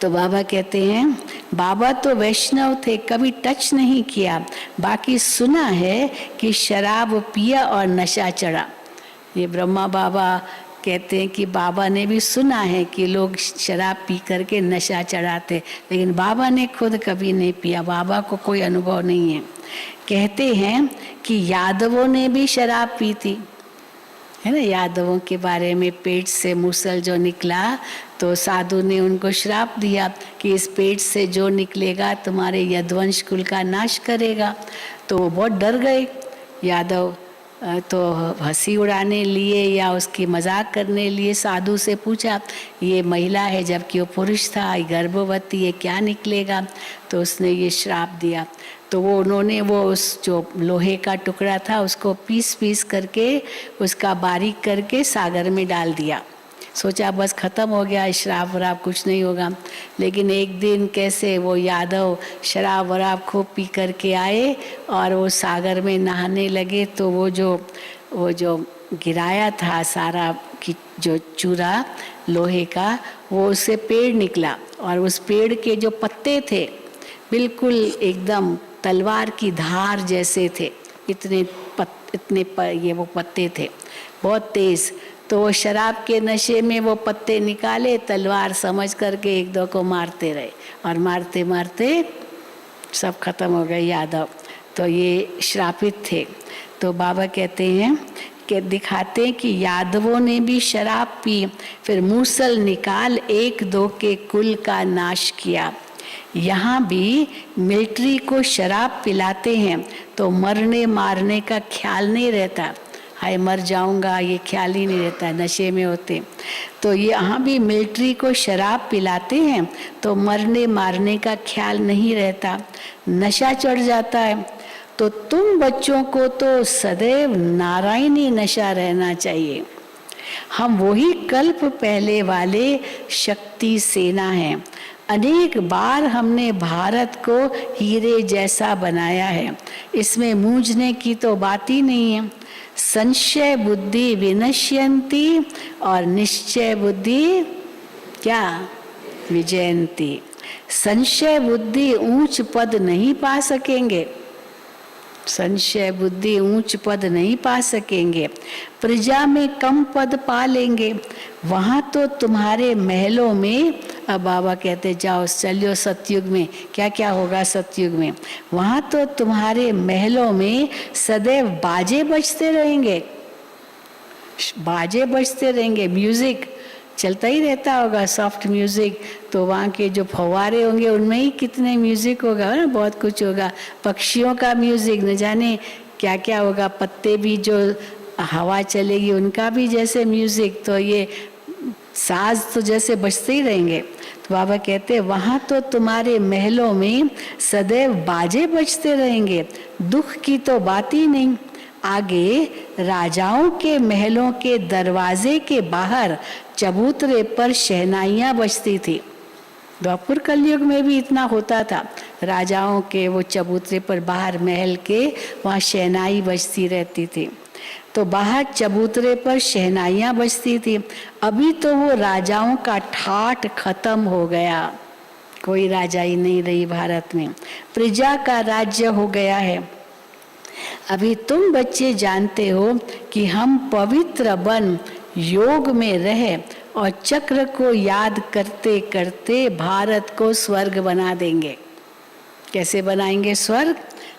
तो बाबा कहते हैं बाबा तो वैष्णव थे, कभी टच नहीं किया, बाकी सुना है कि शराब पिया और नशा चढ़ा। ये ब्रह्मा बाबा कहते हैं कि बाबा ने भी सुना है कि लोग शराब पी करके नशा चढ़ाते, लेकिन बाबा ने खुद कभी नहीं पिया, बाबा को कोई अनुभव नहीं है। कहते हैं कि यादवों ने भी शराब पी थी, है ना, यादवों के बारे में, पेट से मूसल जो निकला तो साधु ने उनको श्राप दिया कि इस पेट से जो निकलेगा तुम्हारे यदुवंश कुल का नाश करेगा। तो वो बहुत डर गए यादव, तो हंसी उड़ाने लिए या उसकी मजाक करने लिए साधु से पूछा ये महिला है जबकि वो पुरुष था, ये गर्भवती है, क्या निकलेगा। तो उसने ये श्राप दिया। तो वो उन्होंने वो उस जो लोहे का टुकड़ा था उसको पीस पीस करके उसका बारीक करके सागर में डाल दिया। सोचा बस ख़त्म हो गया, शराब वराब कुछ नहीं होगा। लेकिन एक दिन कैसे वो यादव शराब वराब खूब पी करके आए और वो सागर में नहाने लगे, तो वो जो गिराया था सारा की जो चूरा लोहे का, वो उससे पेड़ निकला और उस पेड़ के जो पत्ते थे बिल्कुल एकदम तलवार की धार जैसे थे, ये वो पत्ते थे बहुत तेज। तो वो शराब के नशे में वो पत्ते निकाले, तलवार समझ करके एक दो को मारते रहे और मारते मारते सब खत्म हो गए यादव। तो ये श्रापित थे। तो बाबा कहते हैं कि दिखाते कि यादवों ने भी शराब पी, फिर मूसल निकाल एक दो के कुल का नाश किया। यहाँ भी मिलिट्री को शराब पिलाते हैं तो मरने मारने का ख्याल नहीं रहता, हाय मर जाऊंगा ये ख्याल ही नहीं रहता, नशे में होते। तो यहाँ भी मिलिट्री को शराब पिलाते हैं तो मरने मारने का ख्याल नहीं रहता, नशा चढ़ जाता है। तो तुम बच्चों को तो सदैव नारायणी नशा रहना चाहिए। हम वही कल्प पहले वाले शक्ति सेना हैं। अनेक बार हमने भारत को हीरे जैसा बनाया है, इसमें मूंझने की तो बात ही नहीं है। संशय बुद्धि विनश्यन्ति और निश्चय बुद्धि क्या विजयन्ति। संशय बुद्धि ऊंच पद नहीं पा सकेंगे, संशय बुद्धि ऊंच पद नहीं पा सकेंगे, प्रजा में कम पद पा लेंगे। वहाँ तो तुम्हारे महलों में, अब बाबा कहते जाओ चलियो सतयुग में, क्या क्या होगा सतयुग में। वहाँ तो तुम्हारे महलों में सदैव बाजे बजते रहेंगे, बाजे बजते रहेंगे, म्यूजिक चलता ही रहता होगा, सॉफ्ट म्यूजिक। तो वहाँ के जो फव्वारे होंगे उनमें ही कितने म्यूजिक होगा ना, बहुत कुछ होगा। पक्षियों का म्यूजिक न जाने क्या क्या होगा, पत्ते भी जो हवा चलेगी उनका भी जैसे म्यूजिक। तो ये साज तो जैसे बजते ही रहेंगे। तो बाबा कहते हैं वहाँ तो तुम्हारे महलों में सदैव बाजे बजते रहेंगे, दुख की तो बात ही नहीं। आगे राजाओं के महलों के दरवाजे के बाहर चबूतरे पर शहनाइयाँ बजती थी। द्वापर कलयुग में भी इतना होता था, राजाओं के वो चबूतरे पर बाहर महल के वहाँ शहनाई बजती रहती थी। तो बाहर चबूतरे पर शहनाइयाँ बजती थी। अभी तो वो राजाओं का ठाठ खत्म हो गया, कोई राजा ही नहीं रही भारत में, प्रजा का राज्य हो गया है। अभी तुम बच्चे जानते हो कि हम पवित्र बन योग में रहे और चक्र को याद करते करते भारत को स्वर्ग बना देंगे। कैसे बनाएंगे स्वर्ग?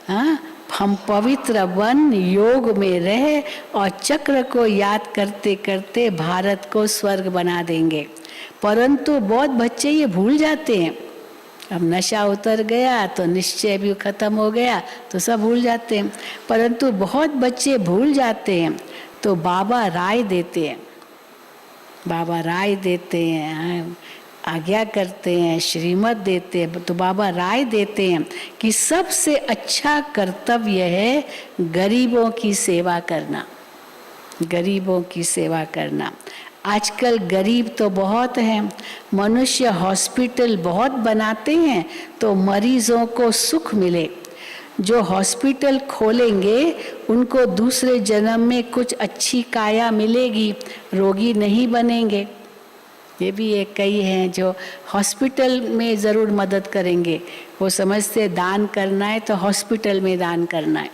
हाँ, हम पवित्र बन योग में रहे और चक्र को याद करते करते भारत को स्वर्ग बना देंगे। परंतु बहुत बच्चे ये भूल जाते हैं। अब नशा उतर गया तो निश्चय भी खत्म हो गया तो सब भूल जाते हैं, परंतु बहुत बच्चे भूल जाते हैं। तो बाबा राय देते हैं, बाबा राय देते हैं, आज्ञा करते हैं, श्रीमत देते हैं। तो बाबा राय देते हैं कि सबसे अच्छा कर्तव्य है गरीबों की सेवा करना, गरीबों की सेवा करना। आजकल गरीब तो बहुत हैं, मनुष्य हॉस्पिटल बहुत बनाते हैं तो मरीजों को सुख मिले। जो हॉस्पिटल खोलेंगे उनको दूसरे जन्म में कुछ अच्छी काया मिलेगी, रोगी नहीं बनेंगे। ये भी एक कई हैं जो हॉस्पिटल में ज़रूर मदद करेंगे। वो समझते दान करना है तो हॉस्पिटल में दान करना है,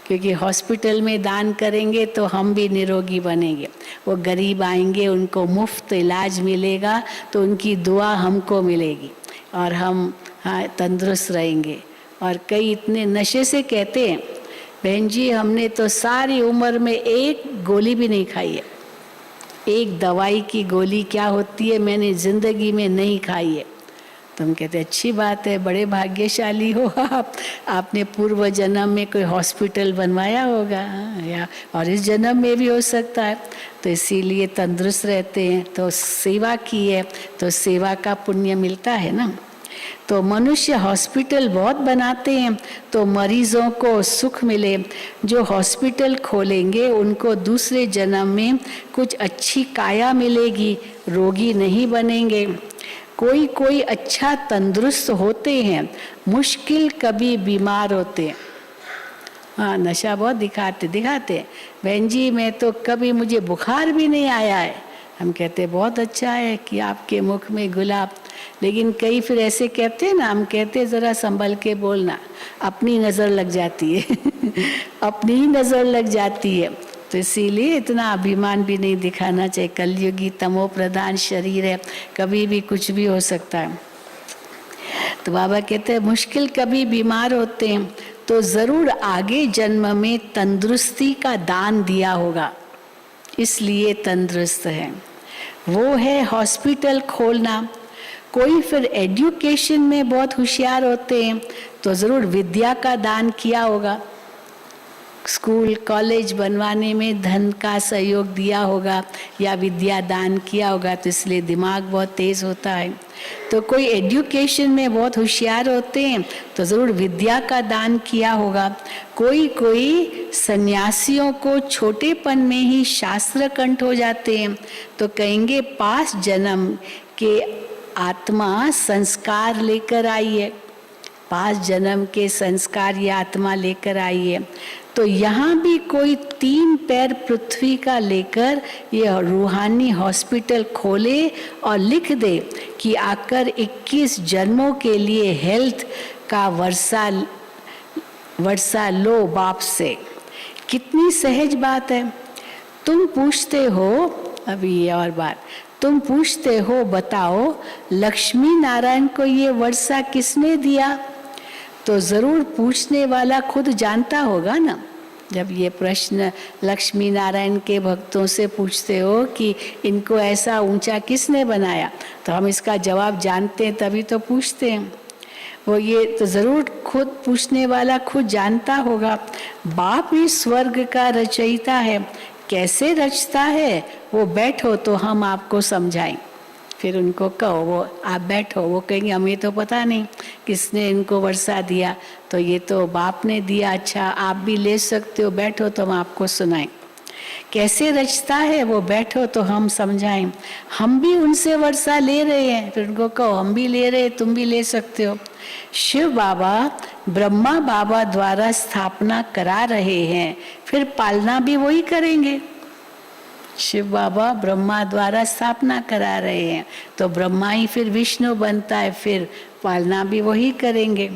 क्योंकि हॉस्पिटल में दान करेंगे तो हम भी निरोगी बनेंगे। वो गरीब आएंगे, उनको मुफ्त इलाज मिलेगा तो उनकी दुआ हमको मिलेगी और हम तंदुरुस्त रहेंगे। और कई इतने नशे से कहते हैं, बहन जी हमने तो सारी उम्र में एक गोली भी नहीं खाई है, एक दवाई की गोली क्या होती है मैंने ज़िंदगी में नहीं खाई है। तो हम कहते अच्छी बात है, बड़े भाग्यशाली हो आप, आपने पूर्व जन्म में कोई हॉस्पिटल बनवाया होगा या और इस जन्म में भी हो सकता है, तो इसीलिए तंदुरुस्त रहते हैं। तो सेवा की है तो सेवा का पुण्य मिलता है ना। तो मनुष्य हॉस्पिटल बहुत बनाते हैं तो मरीजों को सुख मिले। जो हॉस्पिटल खोलेंगे उनको दूसरे जन्म में कुछ अच्छी काया मिलेगी, रोगी नहीं बनेंगे। कोई कोई अच्छा तंदुरुस्त होते हैं, मुश्किल कभी बीमार होते हैं। हाँ, नशा बहुत दिखाते बहन जी मैं तो कभी मुझे बुखार भी नहीं आया है। हम कहते बहुत अच्छा है कि आपके मुख में गुलाब, लेकिन कई फिर ऐसे कहते हैं ना, हम कहते ज़रा संभल के बोलना, अपनी नज़र लग जाती है अपनी ही नज़र लग जाती है। तो इसीलिए इतना अभिमान भी नहीं दिखाना चाहिए। कलयुगी तमो प्रधान शरीर है, कभी भी कुछ भी हो सकता है। तो बाबा कहते हैं मुश्किल कभी बीमार होते हैं तो ज़रूर आगे जन्म में तंदुरुस्ती का दान दिया होगा, इसलिए तंदुरुस्त है। वो है हॉस्पिटल खोलना। कोई फिर एजुकेशन में बहुत होशियार होते हैं तो ज़रूर विद्या का दान किया होगा, स्कूल कॉलेज बनवाने में धन का सहयोग दिया होगा या विद्या दान किया होगा, तो इसलिए दिमाग बहुत तेज़ होता है। तो कोई एजुकेशन में बहुत होशियार होते हैं तो ज़रूर विद्या का दान किया होगा। कोई कोई सन्यासियों को छोटेपन में ही शास्त्र कंठ हो जाते हैं तो कहेंगे पास जन्म के आत्मा संस्कार लेकर आई है, पास जन्म के संस्कार ये आत्मा लेकर आई है। तो यहाँ भी कोई 3 पैर पृथ्वी का लेकर ये रूहानी हॉस्पिटल खोले और लिख दे कि आकर 21 जन्मों के लिए हेल्थ का वर्षा लो बाप से। कितनी सहज बात है। तुम पूछते हो, अभी ये और बात, तुम पूछते हो बताओ लक्ष्मी नारायण को ये वर्षा किसने दिया? तो ज़रूर पूछने वाला खुद जानता होगा ना। जब ये प्रश्न लक्ष्मी नारायण के भक्तों से पूछते हो कि इनको ऐसा ऊंचा किसने बनाया, तो हम इसका जवाब जानते हैं तभी तो पूछते हैं। वो ये तो ज़रूर खुद पूछने वाला खुद जानता होगा। बाप ही स्वर्ग का रचयिता है, कैसे रचता है वो बैठो तो हम आपको समझाएं। फिर उनको कहो, वो आप बैठो, वो कहेंगे हमें तो पता नहीं किसने इनको वर्षा दिया, तो ये तो बाप ने दिया। अच्छा आप भी ले सकते हो, बैठो तो हम आपको सुनाएं। कैसे रचता है वो बैठो तो हम समझाएं। हम भी उनसे वर्षा ले रहे हैं, फिर उनको कहो हम भी ले रहे हैं, तुम भी ले सकते हो। शिव बाबा ब्रह्मा बाबा द्वारा स्थापना करा रहे हैं, फिर पालना भी वही करेंगे। शिव बाबा ब्रह्मा द्वारा स्थापना करा रहे हैं तो ब्रह्मा ही फिर विष्णु बनता है, फिर पालना भी वही करेंगे,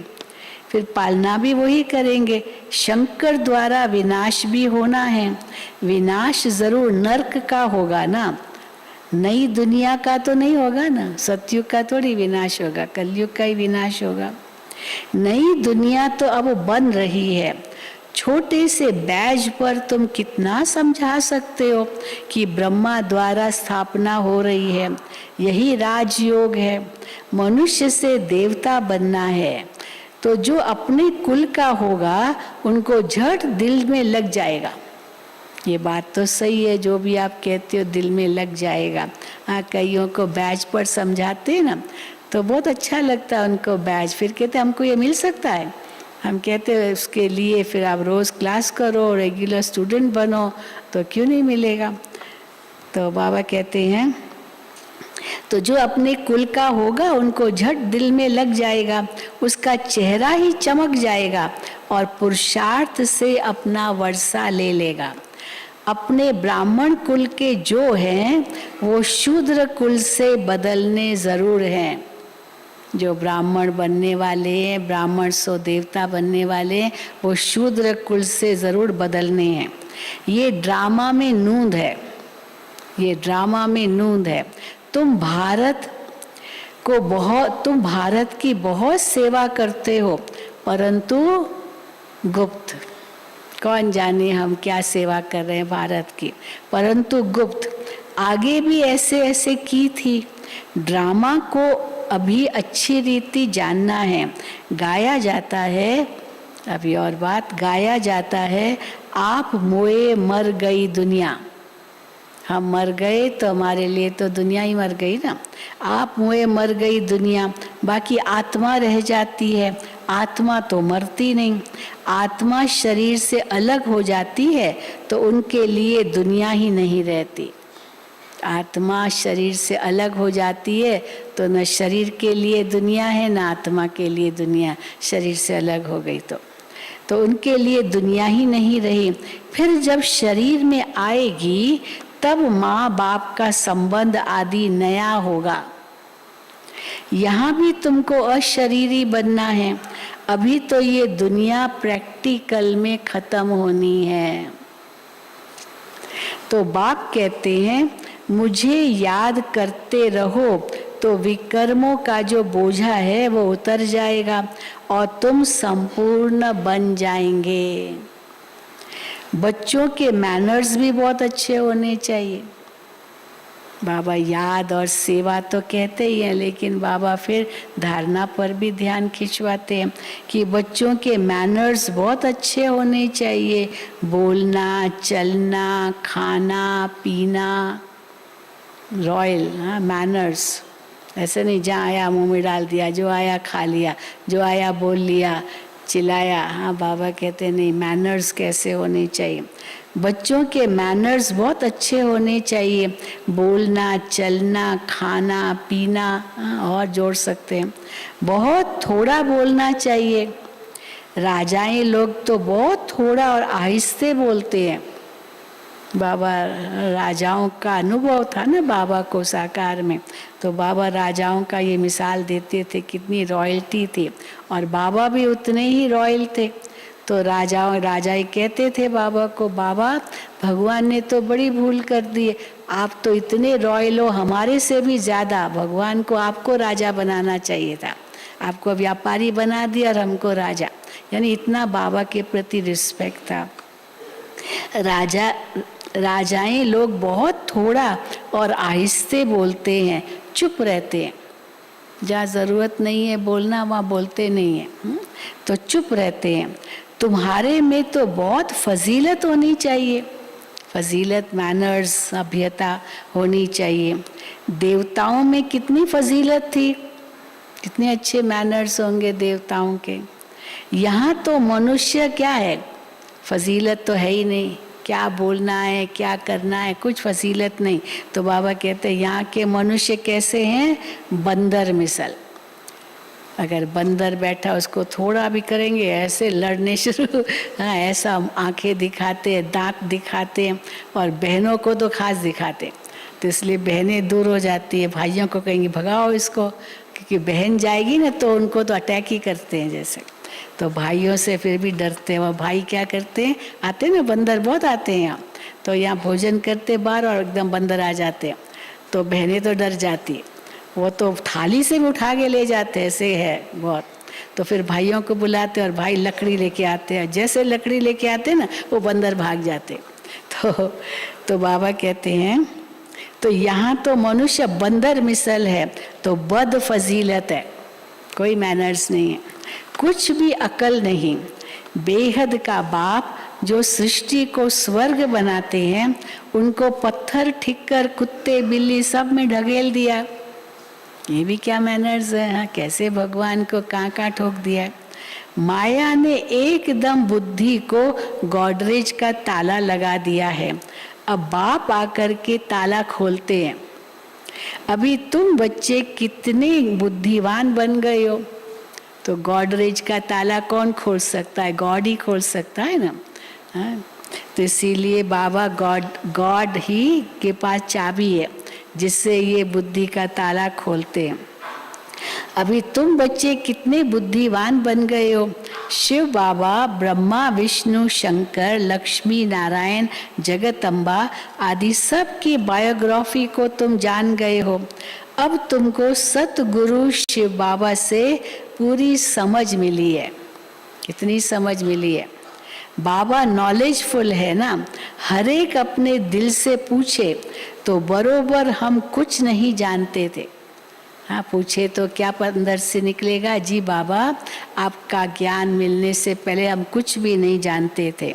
फिर पालना भी वही करेंगे। शंकर द्वारा विनाश भी होना है, विनाश जरूर नरक का होगा ना, नई दुनिया का तो नहीं होगा ना। सतयुग का थोड़ी विनाश होगा, कलयुग का ही विनाश होगा। नई दुनिया तो अब बन रही है। छोटे से बैज पर तुम कितना समझा सकते हो कि ब्रह्मा द्वारा स्थापना हो रही है, यही राजयोग है। मनुष्य से देवता बनना है तो जो अपने कुल का होगा उनको झट दिल में लग जाएगा। ये बात तो सही है, जो भी आप कहते हो दिल में लग जाएगा। हाँ, कईयों को बैच पर समझाते हैं ना तो बहुत अच्छा लगता है उनको बैच, फिर कहते हमको ये मिल सकता है। हम कहते हैं उसके लिए फिर आप रोज़ क्लास करो, रेगुलर स्टूडेंट बनो, तो क्यों नहीं मिलेगा। तो बाबा कहते हैं तो जो अपने कुल का होगा उनको झट दिल में लग जाएगा, उसका चेहरा ही चमक जाएगा और पुरुषार्थ से अपना वर्षा ले लेगा। अपने ब्राह्मण कुल के जो हैं वो शूद्र कुल से बदलने ज़रूर हैं। जो ब्राह्मण बनने वाले हैं, ब्राह्मण सो देवता बनने वाले हैं, वो शूद्र कुल से ज़रूर बदलने हैं। ये ड्रामा में नूंद है, ये ड्रामा में नूंद है। तुम भारत की बहुत सेवा करते हो, परंतु गुप्त। कौन जाने हम क्या सेवा कर रहे हैं भारत की, परंतु गुप्त। आगे भी ऐसे ऐसे की थी। ड्रामा को अभी अच्छी रीति जानना है। गाया जाता है, अभी और बात, गाया जाता है आप मोए मर गई दुनिया। हम मर गए तो हमारे लिए तो दुनिया ही मर गई ना। आप मोए मर गई दुनिया, बाकी आत्मा रह जाती है। आत्मा तो मरती नहीं, आत्मा शरीर से अलग हो जाती है तो उनके लिए दुनिया ही नहीं रहती। आत्मा शरीर से अलग हो जाती है तो न शरीर के लिए दुनिया है न आत्मा के लिए दुनिया। शरीर से अलग हो गई तो उनके लिए दुनिया ही नहीं रही। फिर जब शरीर में आएगी तब माँ बाप का संबंध आदि नया होगा। यहाँ भी तुमको अशरीरी बनना है। अभी तो ये दुनिया प्रैक्टिकल में खत्म होनी है। तो बाप कहते हैं मुझे याद करते रहो तो विकर्मों का जो बोझा है वो उतर जाएगा और तुम संपूर्ण बन जाएंगे। बच्चों के मैनर्स भी बहुत अच्छे होने चाहिए। बाबा याद और सेवा तो कहते ही हैं, लेकिन बाबा फिर धारणा पर भी ध्यान खिंचवाते हैं कि बच्चों के मैनर्स बहुत अच्छे होने चाहिए। बोलना, चलना, खाना, पीना, रॉयल मैनर्स। ऐसे नहीं जहाँ आया मुंह में डाल दिया, जो आया खा लिया, जो आया बोल लिया, चिल्लाया। हाँ, बाबा कहते नहीं, मैनर्स कैसे होने चाहिए। बच्चों के मैनर्स बहुत अच्छे होने चाहिए। बोलना, चलना, खाना, पीना, और जोड़ सकते हैं। बहुत थोड़ा बोलना चाहिए। राजाएं लोग तो बहुत थोड़ा और आहिस्ते बोलते हैं। बाबा राजाओं का अनुभव था ना बाबा को साकार में, तो बाबा राजाओं का ये मिसाल देते थे कितनी रॉयल्टी थी, और बाबा भी उतने ही रॉयल थे। तो राजाएं कहते थे बाबा को, बाबा भगवान ने तो बड़ी भूल कर दी, आप तो इतने रॉयल हो, हमारे से भी ज़्यादा। भगवान को आपको राजा बनाना चाहिए था, आपको व्यापारी बना दिया और हमको राजा। यानी इतना बाबा के प्रति रिस्पेक्ट था। राजाएं लोग बहुत थोड़ा और आहिस्ते बोलते हैं, चुप रहते हैं। जहाँ ज़रूरत नहीं है बोलना वहाँ बोलते नहीं हैं, तो चुप रहते हैं। तुम्हारे में तो बहुत फजीलत होनी चाहिए। फजीलत, मैनर्स, सभ्यता होनी चाहिए। देवताओं में कितनी फजीलत थी, कितने अच्छे मैनर्स होंगे देवताओं के। यहाँ तो मनुष्य क्या है, फजीलत तो है ही नहीं। क्या बोलना है, क्या करना है, कुछ फजीलत नहीं। तो बाबा कहते हैं यहाँ के मनुष्य कैसे हैं, बंदर मिसल। अगर बंदर बैठा उसको थोड़ा भी करेंगे ऐसे लड़ने शुरू, हाँ ऐसा आंखें दिखाते, दांत दिखाते, और बहनों को तो खास दिखाते। तो इसलिए बहनें दूर हो जाती है, भाइयों को कहेंगे भगाओ इसको, क्योंकि बहन जाएगी ना तो उनको तो अटैक ही करते हैं जैसे। तो भाइयों से फिर भी डरते हैं। वो भाई क्या करते हैं, आते हैं ना बंदर बहुत आते हैं यहाँ, तो यहाँ भोजन करते बाहर और एकदम बंदर आ जाते हैं, तो बहनें तो डर जाती, वो तो थाली से भी उठा के ले जाते, ऐसे है बहुत। तो फिर भाइयों को बुलाते और भाई लकड़ी लेके आते हैं, जैसे लकड़ी लेके आते हैं ना वो बंदर भाग जाते। तो बाबा कहते हैं तो यहाँ तो मनुष्य बंदर मिसल है, तो बद फजीलत है, कोई मैनर्स नहीं है, कुछ भी अकल नहीं। बेहद का बाप जो सृष्टि को स्वर्ग बनाते हैं, उनको पत्थर ठिक्कर कुत्ते बिल्ली सब में ढकेल दिया। ये भी क्या मैनर्स है, हाँ कैसे भगवान को कहाँ ठोक दिया। माया ने एकदम बुद्धि को गॉडरेज का ताला लगा दिया है, अब बाप आकर के ताला खोलते हैं। अभी तुम बच्चे कितने बुद्धिवान बन गए हो, तो गॉडरेज का ताला कौन खोल सकता है, गॉड ही खोल सकता है ना, हाँ? तो इसीलिए बाबा गॉड ही के पास चाबी है जिससे ये बुद्धि का ताला खोलते हैं। अभी तुम बच्चे कितने बुद्धिवान बन गए हो। शिव बाबा, ब्रह्मा, विष्णु, शंकर, लक्ष्मी नारायण, जगदम्बा आदि सब की बायोग्राफी को तुम जान गए हो। अब तुमको सतगुरु शिव बाबा से पूरी समझ मिली है। कितनी समझ मिली है। बाबा नॉलेजफुल है ना, हर एक अपने दिल से पूछे तो बरोबर हम कुछ नहीं जानते थे। हाँ पूछे तो क्या अंदर से निकलेगा, जी बाबा आपका ज्ञान मिलने से पहले हम कुछ भी नहीं जानते थे।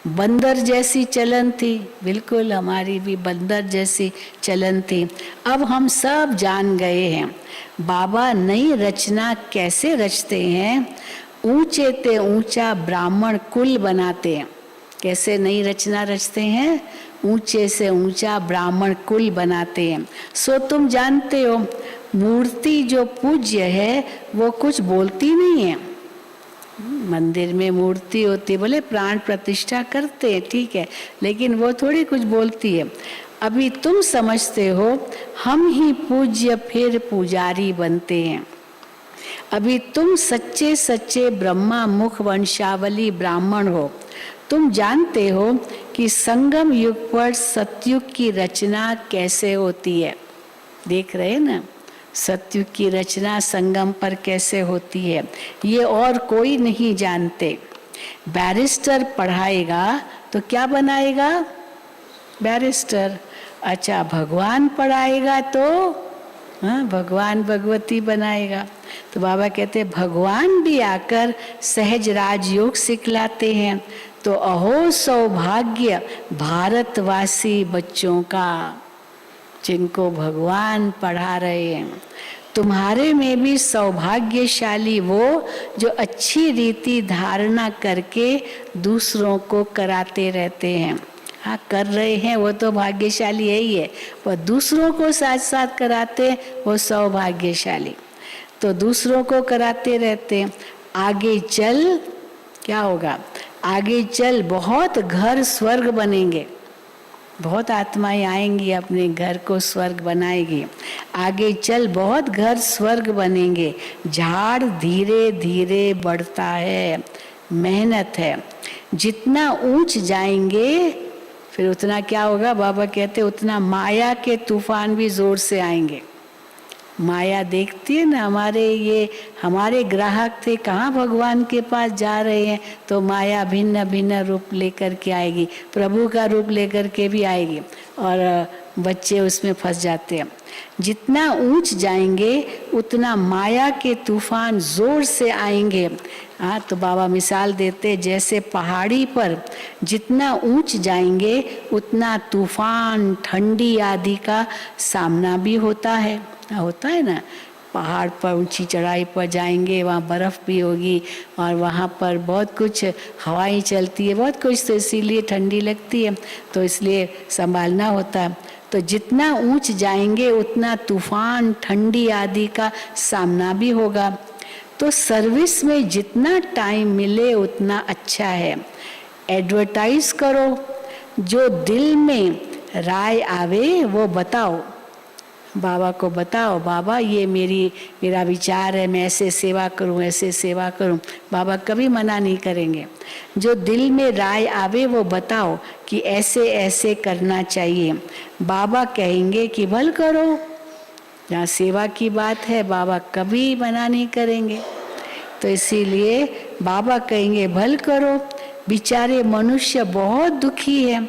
बंदर जैसी चलन थी, बिल्कुल हमारी भी बंदर जैसी चलन थी, अब हम सब जान गए हैं। बाबा नई रचना कैसे रचते हैं, ऊंचे ते ऊंचा ब्राह्मण कुल बनाते हैं। कैसे नई रचना रचते हैं, ऊंचे से ऊंचा ब्राह्मण कुल बनाते हैं। सो तुम जानते हो मूर्ति जो पूज्य है वो कुछ बोलती नहीं है। मंदिर में मूर्ति होती, बोले प्राण प्रतिष्ठा करते हैं ठीक है, लेकिन वो थोड़ी कुछ बोलती है। अभी तुम समझते हो हम ही पूज्य फिर पुजारी बनते हैं। अभी तुम सच्चे सच्चे ब्रह्मा मुख वंशावली ब्राह्मण हो। तुम जानते हो कि संगम युग पर सतयुग की रचना कैसे होती है। देख रहे हैं ना, सतयुग की रचना संगम पर कैसे होती है, ये और कोई नहीं जानते। बैरिस्टर पढ़ाएगा तो क्या बनाएगा, बैरिस्टर। अच्छा भगवान पढ़ाएगा तो हाँ भगवान भगवती बनाएगा। तो बाबा कहते हैं भगवान भी आकर सहज राजयोग सिखलाते हैं। तो अहो सौभाग्य भारतवासी बच्चों का, जिनको भगवान पढ़ा रहे हैं। तुम्हारे में भी सौभाग्यशाली वो जो अच्छी रीति धारणा करके दूसरों को कराते रहते हैं। हाँ कर रहे हैं वो तो भाग्यशाली है ही है, वो दूसरों को साथ साथ कराते वो सौभाग्यशाली। तो दूसरों को कराते रहते हैं। आगे चल क्या होगा, आगे चल बहुत घर स्वर्ग बनेंगे, बहुत आत्माएं आएंगी अपने घर को स्वर्ग बनाएगी। आगे चल बहुत घर स्वर्ग बनेंगे। झाड़ धीरे धीरे बढ़ता है, मेहनत है। जितना ऊंच जाएंगे फिर उतना क्या होगा, बाबा कहते उतना माया के तूफान भी जोर से आएंगे। माया देखती है ना, हमारे ग्राहक थे कहाँ भगवान के पास जा रहे हैं, तो माया भिन्न भिन्न रूप लेकर के आएगी, प्रभु का रूप लेकर के भी आएगी और बच्चे उसमें फंस जाते हैं। जितना ऊंच जाएंगे उतना माया के तूफान जोर से आएंगे। हाँ तो बाबा मिसाल देते जैसे पहाड़ी पर जितना ऊंच जाएंगे उतना तूफान ठंडी आदि का सामना भी होता है। होता है ना, पहाड़ पर ऊंची चढ़ाई पर जाएंगे वहाँ बर्फ़ भी होगी और वहाँ पर बहुत कुछ हवाएं चलती है, बहुत कुछ, तो इसीलिए ठंडी लगती है, तो इसलिए संभालना होता है। तो जितना ऊंच जाएंगे उतना तूफान ठंडी आदि का सामना भी होगा। तो सर्विस में जितना टाइम मिले उतना अच्छा है। एडवर्टाइज करो, जो दिल में राय आवे वो बताओ, बाबा को बताओ, बाबा ये मेरा विचार है, मैं ऐसे सेवा करूं, ऐसे सेवा करूं। बाबा कभी मना नहीं करेंगे। जो दिल में राय आवे वो बताओ कि ऐसे ऐसे करना चाहिए। बाबा कहेंगे कि भल करो। जहाँ सेवा की बात है बाबा कभी मना नहीं करेंगे। तो इसीलिए बाबा कहेंगे भल करो। बेचारे मनुष्य बहुत दुखी है।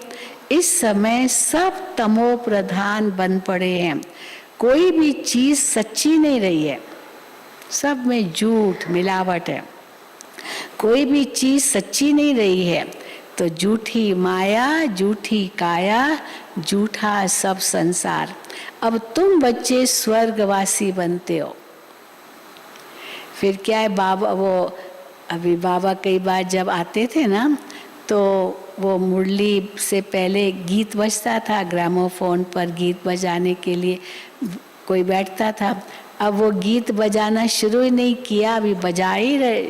इस समय सब तमो प्रधान बन पड़े हैं। कोई भी चीज सच्ची नहीं रही है, सब में झूठ मिलावट है। कोई भी चीज सच्ची नहीं रही है तो झूठी माया, झूठी काया, झूठा सब संसार। अब तुम बच्चे स्वर्गवासी बनते हो। फिर क्या है, बाबा अभी बाबा कई बार जब आते थे ना तो वो मुरली से पहले गीत बजता था, ग्रामोफोन पर गीत बजाने के लिए कोई बैठता था। अब वो गीत बजाना शुरू ही नहीं किया, अभी बजा ही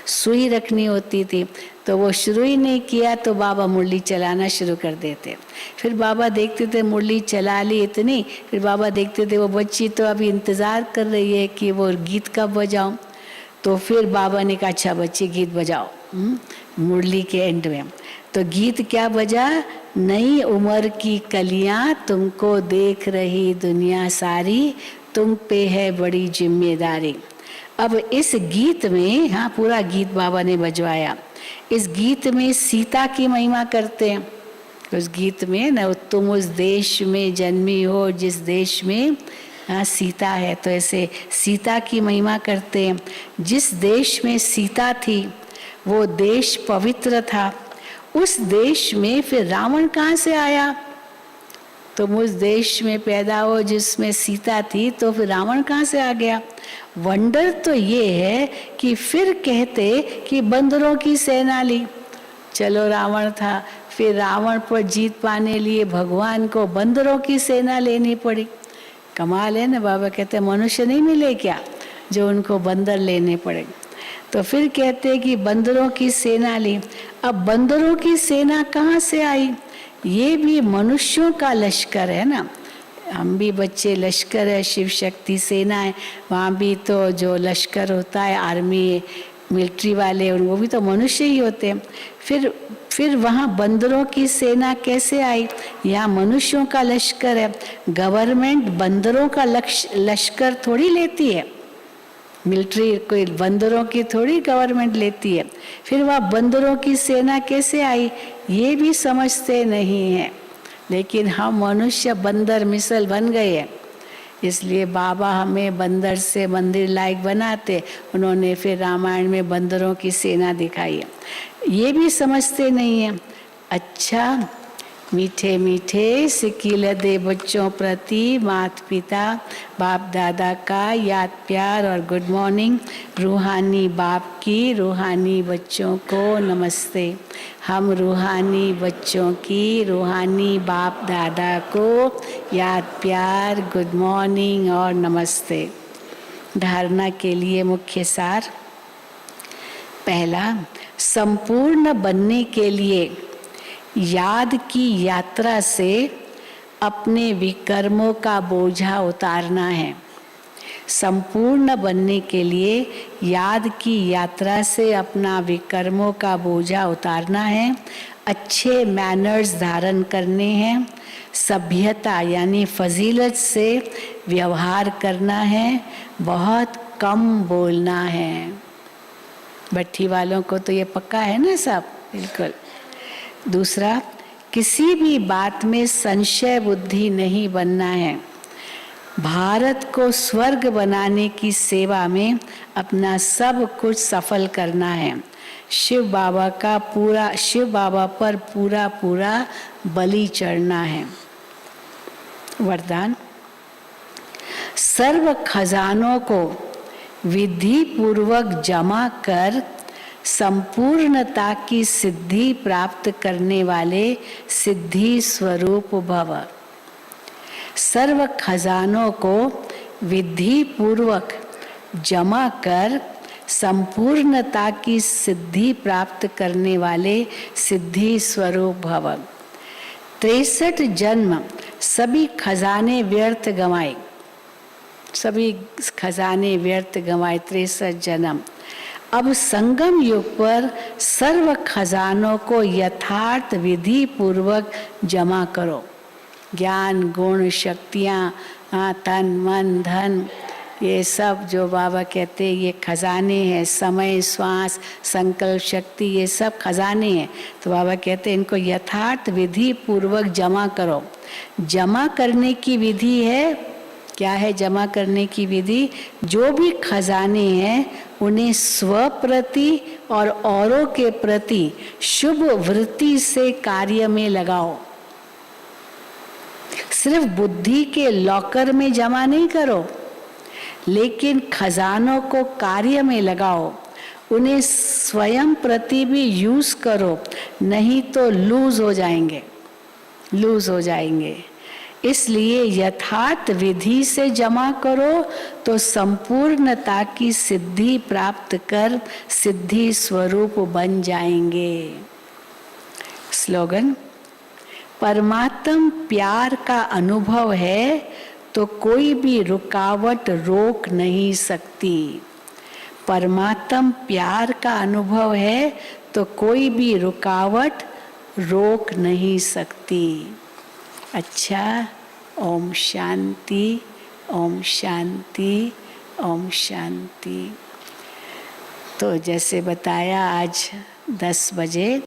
सुई रखनी होती थी तो वो शुरू ही नहीं किया तो बाबा मुरली चलाना शुरू कर देते। फिर बाबा देखते थे मुरली चला ली इतनी, फिर बाबा देखते थे वो बच्ची तो अभी इंतज़ार कर रही है कि वो गीत कब बजाऊं। तो फिर बाबा ने कहा अच्छा बच्ची गीत बजाओ मुरली के एंड में। तो गीत क्या बजा, नई उम्र की कलियां तुमको देख रही दुनिया सारी, तुम पे है बड़ी जिम्मेदारी। अब इस गीत में, हाँ पूरा गीत बाबा ने बजवाया। इस गीत में सीता की महिमा करते हैं। उस गीत में न, तुम उस देश में जन्मी हो जिस देश में हाँ सीता है, तो ऐसे सीता की महिमा करते हैं। जिस देश में सीता थी वो देश पवित्र था। उस देश में फिर रावण कहाँ से आया? तुम उस देश में पैदा हो जिसमें सीता थी तो फिर रावण कहाँ से आ गया? वंडर तो ये है कि फिर कहते कि बंदरों की सेना ली। चलो रावण था, फिर रावण पर जीत पाने लिए भगवान को बंदरों की सेना लेनी पड़ी। कमाल है ना। बाबा कहते मनुष्य नहीं मिले क्या जो उनको बंदर लेने पड़े। तो फिर कहते कि बंदरों की सेना ली। अब बंदरों की सेना कहाँ से आई? ये भी मनुष्यों का लश्कर है ना। हम भी बच्चे लश्कर है, शिव शक्ति सेना है। वहाँ भी तो जो लश्कर होता है आर्मी मिलिट्री वाले, वो भी तो मनुष्य ही होते हैं। फिर वहाँ बंदरों की सेना कैसे आई? यहाँ मनुष्यों का लश्कर है। गवर्नमेंट बंदरों का लश्कर थोड़ी लेती है। मिलिट्री कोई बंदरों की थोड़ी गवर्नमेंट लेती है। फिर वह बंदरों की सेना कैसे आई ये भी समझते नहीं है। लेकिन हम मनुष्य बंदर मिसल बन गए हैं, इसलिए बाबा हमें बंदर से मंदिर लायक बनाते। उन्होंने फिर रामायण में बंदरों की सेना दिखाई है, ये भी समझते नहीं है। अच्छा, मीठे मीठे सिकील दे बच्चों प्रति माता पिता बाप दादा का याद प्यार और गुड मॉर्निंग। रूहानी बाप की रूहानी बच्चों को नमस्ते। हम रूहानी बच्चों की रूहानी बाप दादा को याद प्यार गुड मॉर्निंग और नमस्ते। धारणा के लिए मुख्य सार। पहला, संपूर्ण बनने के लिए याद की यात्रा से अपने विकर्मों का बोझा उतारना है। संपूर्ण बनने के लिए याद की यात्रा से अपना विकर्मों का बोझा उतारना है। अच्छे मैनर्स धारण करने हैं। सभ्यता यानी फजीलत से व्यवहार करना है। बहुत कम बोलना है। भट्टी वालों को तो ये पक्का है ना सब, बिल्कुल। दूसरा, किसी भी बात में संशय बुद्धि नहीं बनना है। भारत को स्वर्ग बनाने की सेवा में अपना सब कुछ सफल करना है। शिव बाबा पर पूरा बलि चढ़ना है। वरदान, सर्व खजानों को विधि पूर्वक जमा कर संपूर्णता की सिद्धि प्राप्त करने वाले सिद्धि स्वरूप भव। सर्व खजानों को विधि पूर्वक जमा कर संपूर्णता की सिद्धि प्राप्त करने वाले सिद्धि स्वरूप भव। 63 जन्म सभी खजाने व्यर्थ गंवाए, सभी खजाने व्यर्थ गंवाए 63 जन्म। अब संगम युग पर सर्व खजानों को यथार्थ विधि पूर्वक जमा करो। ज्ञान, गुण, शक्तियाँ, तन, मन, धन, ये सब जो बाबा कहते हैं ये खजाने हैं। समय, श्वास, संकल्प शक्ति, ये सब खजाने हैं। तो बाबा कहते हैं इनको यथार्थ विधि पूर्वक जमा करो। जमा करने की विधि है, क्या है जमा करने की विधि? जो भी खजाने हैं उन्हें स्व प्रति और औरों के प्रति शुभ वृत्ति से कार्य में लगाओ। सिर्फ बुद्धि के लॉकर में जमा नहीं करो, लेकिन खजानों को कार्य में लगाओ। उन्हें स्वयं प्रति भी यूज करो, नहीं तो लूज हो जाएंगे, लूज हो जाएंगे। इसलिए यथार्थ विधि से जमा करो तो संपूर्णता की सिद्धि प्राप्त कर सिद्धि स्वरूप बन जाएंगे। स्लोगन: परमात्म प्यार का अनुभव है तो कोई भी रुकावट रोक नहीं सकती। परमात्म प्यार का अनुभव है तो कोई भी रुकावट रोक नहीं सकती। अच्छा, ओम शांति, ओम शांति, ओम शांति। तो जैसे बताया आज 10 बजे